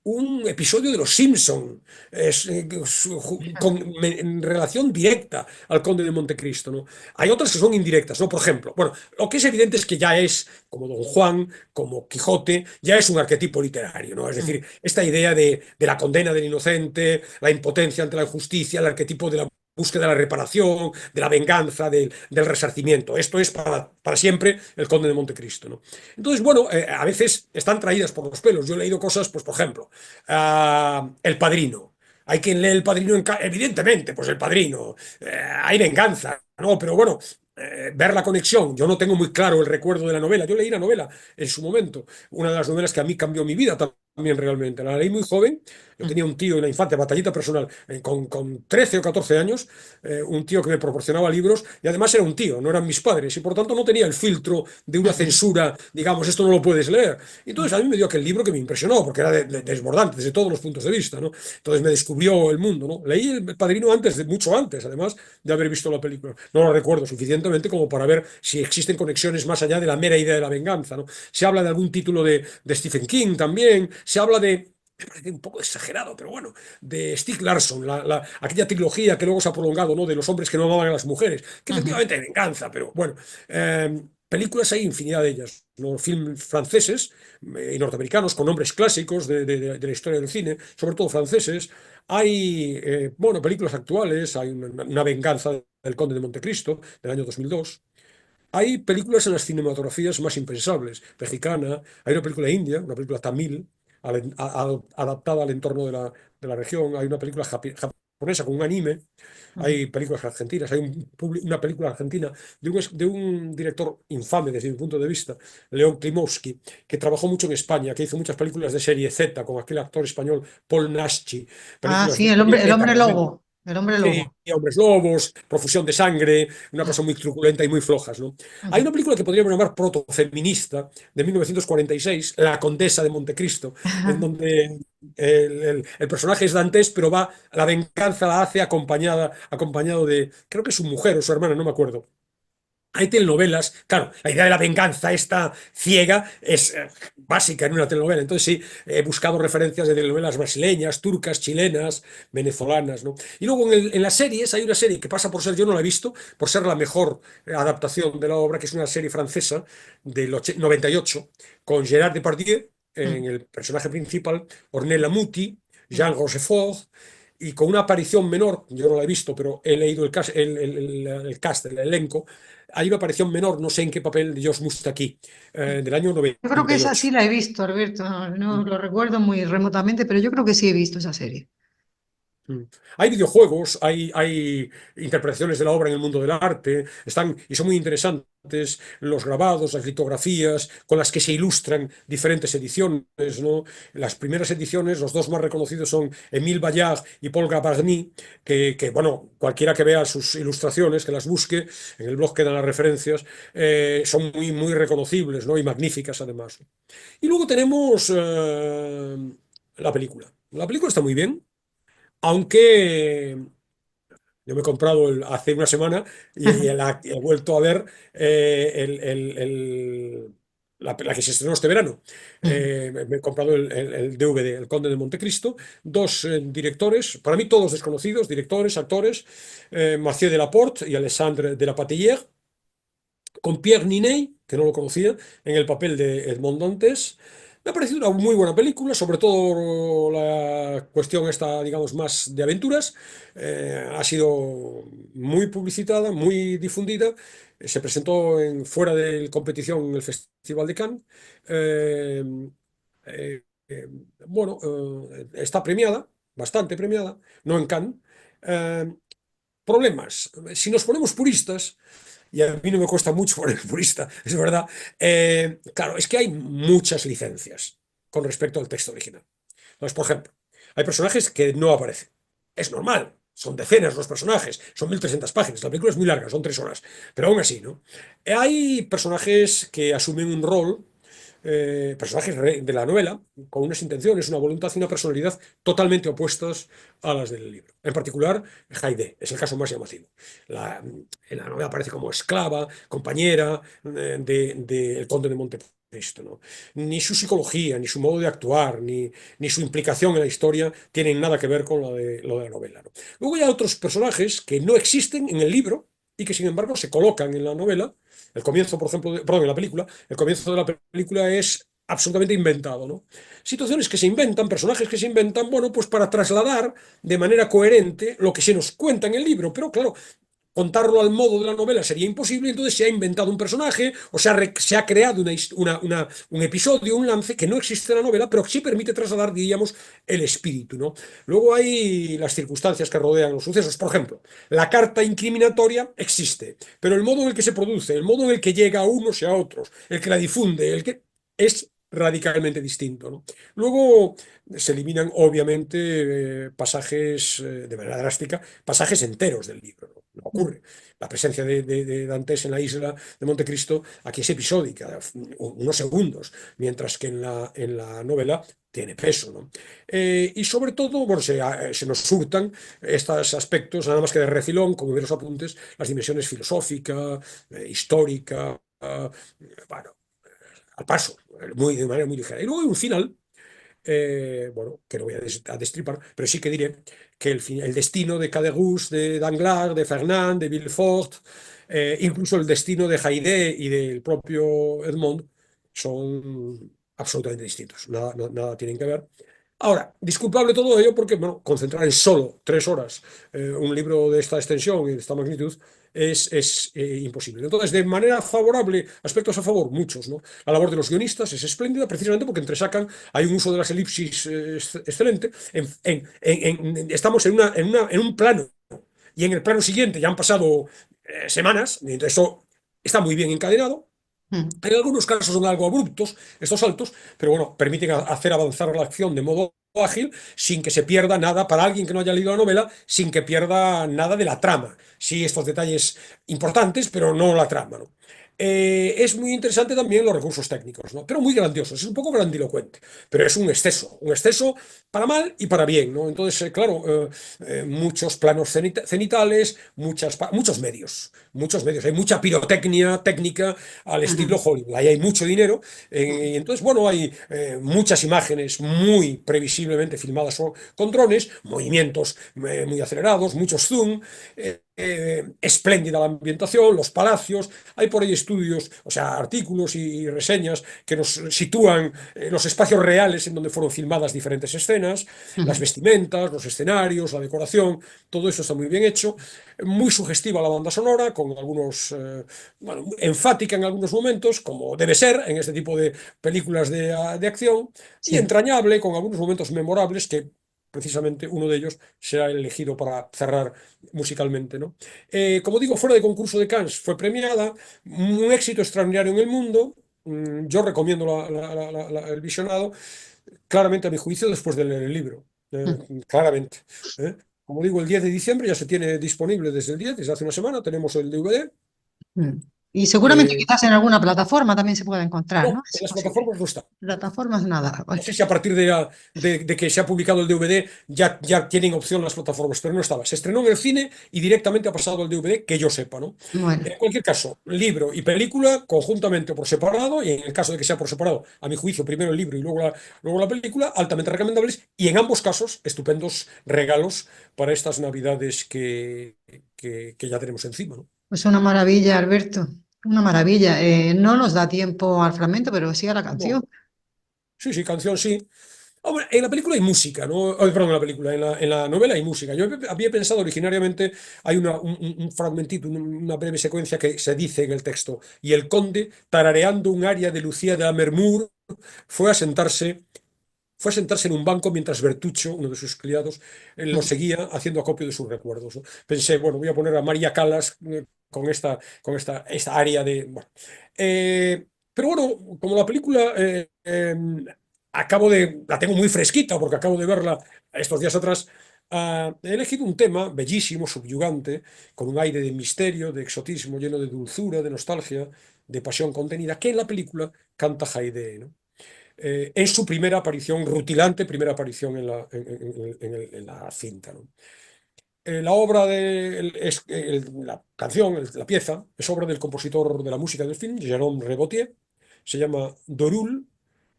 un episodio de Los Simpson en relación directa al Conde de Montecristo, ¿no? Hay otras que son indirectas, ¿no? Por ejemplo, bueno, lo que es evidente es que ya es, como Don Juan, como Quijote, ya es un arquetipo literario, ¿no? Es decir, esta idea de la condena del inocente, la impotencia ante la injusticia, el arquetipo de la búsqueda de la reparación, de la venganza, del resarcimiento. Esto es para siempre el Conde de Montecristo, ¿no? Entonces, bueno, a veces están traídas por los pelos. Yo he leído cosas, pues, por ejemplo, El Padrino. Hay quien lee El Padrino, evidentemente, pues El Padrino. Hay venganza, ¿no? Pero bueno, ver la conexión. Yo no tengo muy claro el recuerdo de la novela. Yo leí la novela en su momento, una de las novelas que a mí cambió mi vida también realmente. La leí muy joven. Yo tenía un tío en la infancia, batallita personal, con 13 o 14 años, un tío que me proporcionaba libros y además era un tío, no eran mis padres y por tanto no tenía el filtro de una censura, digamos, esto no lo puedes leer. Entonces a mí me dio aquel libro que me impresionó porque era desbordante desde todos los puntos de vista, ¿no? Entonces me descubrió el mundo, ¿no? Leí El Padrino antes, mucho antes, además de haber visto la película. No lo recuerdo suficientemente como para ver si existen conexiones más allá de la mera idea de la venganza, ¿no? Se habla de algún título de Stephen King también, se habla me parece un poco exagerado, pero bueno, de Stieg Larsson, aquella trilogía que luego se ha prolongado, ¿no? De los hombres que no amaban a las mujeres, que efectivamente hay venganza, pero bueno, películas hay infinidad de ellas, ¿no? Films franceses y norteamericanos con nombres clásicos de la historia del cine, sobre todo franceses. Hay, bueno, películas actuales, hay una venganza del Conde de Montecristo, del año 2002. Hay películas en las cinematografías más impensables. Mexicana, hay una película india, una película tamil, adaptada al entorno de la región. Hay una película japonesa con un anime. Hay películas argentinas. Hay una película argentina de un director infame desde mi punto de vista, León Klimovsky, que trabajó mucho en España, que hizo muchas películas de serie Z con aquel actor español Paul Naschy. Ah, Películas sí, de el serie Z hombre realmente. lobo, el hombre Sí, lobo. hombres lobos, profusión de sangre, una cosa muy truculenta y muy flojas, ¿no? Hay una película que podríamos llamar protofeminista de 1946, La Condesa de Montecristo, en donde el personaje es dantés, pero la venganza la hace acompañado de, creo que es su mujer o su hermana, no me acuerdo. Hay telenovelas, claro, la idea de la venganza esta ciega es básica en una telenovela. Entonces sí, he buscado referencias de telenovelas brasileñas, turcas, chilenas, venezolanas, ¿no? Y luego en las series, hay una serie que pasa por ser, yo no la he visto, por ser la mejor adaptación de la obra, que es una serie francesa del 98, con Gérard Depardieu en el personaje principal, Ornella Muti, Jean Rochefort, y con una aparición menor, yo no la he visto, pero he leído el cast, el elenco, hay una aparición menor, no sé en qué papel, de Josh Mustaki, del año Yo creo que esa 98. sí la he visto, Alberto. No, no lo recuerdo muy remotamente, pero yo creo que sí he visto esa serie. Mm. Hay videojuegos, hay interpretaciones de la obra en el mundo del arte, y son muy interesantes los grabados, las litografías con las que se ilustran diferentes ediciones, ¿no? Las primeras ediciones, los dos más reconocidos son Émile Ballard y Paul Gavarni, bueno, cualquiera que vea sus ilustraciones, que las busque, en el blog quedan las referencias, son muy, muy reconocibles, ¿no? Y magníficas además. Y luego tenemos la película. La película está muy bien. Aunque yo me he comprado hace una semana y he vuelto a ver la que se estrenó este verano. Me he comprado el DVD, El Conde de Montecristo. Dos directores, para mí todos desconocidos, directores, actores, Mathieu Delaporte y Alexandre de la Patillère, con Pierre Niney, que no lo conocía, en el papel de Edmond Dantes. Me ha parecido una muy buena película, sobre todo la cuestión esta, digamos, más de aventuras. Ha sido muy publicitada, muy difundida. Se presentó fuera de competición en el Festival de Cannes. Eh, eh, eh, bueno, está premiada, bastante premiada, no en Cannes. Eh, Problemas. Si nos ponemos puristas, y a mí no me cuesta mucho poner purista, es verdad. Claro, es que hay muchas licencias con respecto al texto original. Entonces, por ejemplo, hay personajes que no aparecen. Es normal, son decenas los personajes, son 1300 páginas, la película es muy larga, son 3 horas, pero aún así, ¿no? Hay personajes que asumen un rol personajes de la novela con unas intenciones, una voluntad y una personalidad totalmente opuestas a las del libro. En particular, Haidé es el caso más llamativo. En la novela aparece como esclava, compañera del conde de Montecristo, ¿no? Ni su psicología, ni su modo de actuar, ni su implicación en la historia tienen nada que ver con lo de la novela, ¿no? Luego hay otros personajes que no existen en el libro y que sin embargo se colocan en la novela. El comienzo, por ejemplo, perdón, en la película, el comienzo de la película es absolutamente inventado, ¿no? Situaciones que se inventan, personajes que se inventan, bueno, pues para trasladar de manera coherente lo que se nos cuenta en el libro, pero claro, contarlo al modo de la novela sería imposible, entonces se ha inventado un personaje o se ha creado un episodio, un lance que no existe en la novela, pero que sí permite trasladar, diríamos, el espíritu, ¿no? Luego hay las circunstancias que rodean los sucesos. Por ejemplo, la carta incriminatoria existe, pero el modo en el que se produce, el modo en el que llega a unos y a otros, el que la difunde, el que es radicalmente distinto, ¿no? Luego se eliminan, obviamente, pasajes de manera drástica, pasajes enteros del libro, ¿no? No ocurre. La presencia de Dantes en la isla de Montecristo aquí es episódica, unos segundos, mientras que en la novela tiene peso, ¿no? Y sobre todo, bueno, se nos surtan estos aspectos, nada más que de refilón, como ver los apuntes, las dimensiones filosófica, histórica, bueno, al paso, de manera muy ligera. Y luego hay un final, bueno, que no voy a destripar, pero sí que diré que el destino de Caderousse, de Danglars, de Fernand, de Villefort, incluso el destino de Haydée y del propio Edmond son absolutamente distintos, nada tienen que ver. Ahora, disculpable todo ello porque, bueno, concentrar en solo 3 horas un libro de esta extensión y de esta magnitud es imposible. Entonces, de manera favorable, aspectos a favor, muchos, ¿no? La labor de los guionistas es espléndida precisamente porque entresacan, hay un uso de las elipsis excelente, estamos en un plano y en el plano siguiente ya han pasado semanas, y entonces eso está muy bien encadenado. Mm. En algunos casos son algo abruptos estos saltos, pero bueno, permiten hacer avanzar la acción de modo ágil sin que se pierda nada para alguien que no haya leído la novela, sin que pierda nada de la trama. Sí, estos detalles importantes, pero no la trama, ¿no? Es muy interesante también los recursos técnicos, ¿no? Pero muy grandiosos, es un poco grandilocuente, pero es un exceso para mal y para bien, ¿no? Entonces, claro, muchos planos cenitales, muchos medios, hay mucha pirotecnia técnica al estilo Hollywood. Ahí hay mucho dinero. Y entonces, bueno, hay muchas imágenes muy previsiblemente filmadas con drones, movimientos muy acelerados, muchos zoom. Espléndida la ambientación, los palacios. Hay por ahí estudios, o sea, artículos y reseñas que nos sitúan los espacios reales en donde fueron filmadas diferentes escenas, las vestimentas, los escenarios, la decoración. Todo eso está muy bien hecho. Muy sugestiva la banda sonora, con algunos, bueno, enfática en algunos momentos, como debe ser en este tipo de películas de acción, y Sí. entrañable, con algunos momentos memorables que precisamente uno de ellos será elegido para cerrar musicalmente, ¿no? Como digo, fuera de concurso de Cannes fue premiada, un éxito extraordinario en el mundo. Yo recomiendo el visionado, claramente a mi juicio, después de leer el libro. Claramente. ¿Eh? Como digo, el 10 de diciembre ya se tiene disponible desde el 10, desde hace una semana, tenemos el DVD. Mm. Y seguramente Eh, quizás en alguna plataforma también se pueda encontrar, ¿no? no, en Es las posible. plataformas no está. Plataformas nada. No sé si a partir de que se ha publicado el DVD ya tienen opción las plataformas, pero no estaba. Se estrenó en el cine y directamente ha pasado al DVD, que yo sepa, ¿no? Bueno, En cualquier caso, libro y película conjuntamente o por separado, y en el caso de que sea por separado, a mi juicio, primero el libro y luego la película, altamente recomendables, y en ambos casos, estupendos regalos para estas Navidades que ya tenemos encima, ¿no? pues una maravilla, Alberto. Una maravilla. No nos da tiempo al fragmento, pero sí a la No. canción. Sí, sí, canción sí. Hombre, en la película hay música, ¿no? Perdón, en la película, en la novela hay música. Yo había pensado originariamente, hay un fragmentito, una breve secuencia que se dice en el texto, y el conde, tarareando un aria de Lucía de la Mermur, fue a sentarse, fue a sentarse en un banco mientras Bertuccio, uno de sus criados, lo Mm. seguía haciendo acopio de sus recuerdos, ¿no? Pensé, bueno, voy a poner a María Callas con esta aria de... Bueno. Pero bueno, como la película la tengo muy fresquita porque acabo de verla estos días atrás, he elegido un tema bellísimo, subyugante, con un aire de misterio, de exotismo, lleno de dulzura, de nostalgia, de pasión contenida que en la película canta Haydée, ¿no? En su primera aparición, rutilante primera aparición en la cinta, ¿no? La obra la canción, la pieza, es obra del compositor de la música del film, Jérôme Rebautier. Se llama Dorul,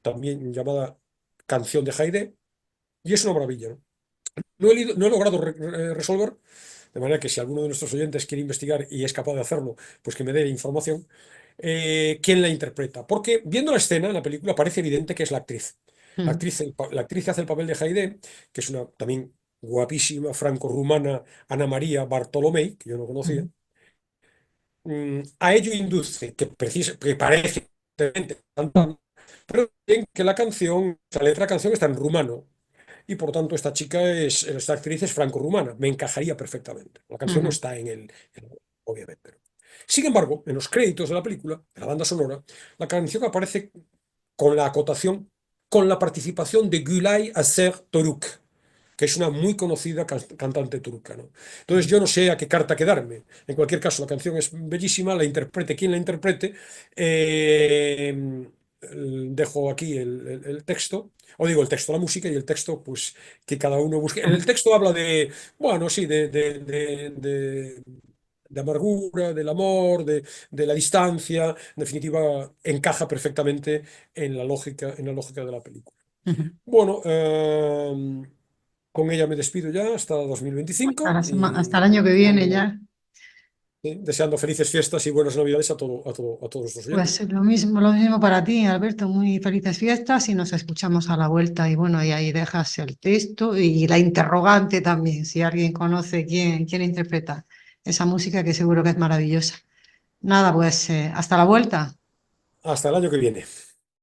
también llamada Canción de Haydée, y es una maravilla, ¿no? No he logrado resolver, de manera que si alguno de nuestros oyentes quiere investigar y es capaz de hacerlo, pues que me dé información, quién la interpreta. Porque viendo la escena en la película parece evidente que es la actriz. Mm, La actriz que hace el papel de Haydée, que es una también guapísima franco-rumana, Ana María Bartolomei, que yo no conocía. mm, A ello induce que parece cantando, pero también que la letra de la canción está en rumano. Y por tanto, esta actriz es franco-rumana. Me encajaría perfectamente. La canción no mm, está obviamente, ¿no? Sin embargo, en los créditos de la película, de la banda sonora, la canción aparece con la acotación, con la participación de Gülay Aser Toruk, que es una muy conocida cantante turca, ¿no? Entonces yo no sé a qué carta quedarme. En cualquier caso, la canción es bellísima, la interprete quien la interprete. Dejo aquí el texto, o digo el texto, la música y el texto, pues que cada uno busque. El mm. texto habla de, bueno, sí, de amargura, del amor, de la distancia. En definitiva, encaja perfectamente en la lógica de la película. Ujú. Bueno, con ella me despido ya hasta 2025 Hasta el y año que viene deseando, ya. deseando felices fiestas y buenas Navidades a todos nuestros Pues oyentes. lo mismo para ti, Alberto. Muy felices fiestas y nos escuchamos a la vuelta. Y bueno, y ahí dejas el texto y la interrogante también, si alguien conoce quién interpreta esa música, que seguro que es maravillosa. Nada, pues hasta la vuelta. Hasta el año que viene.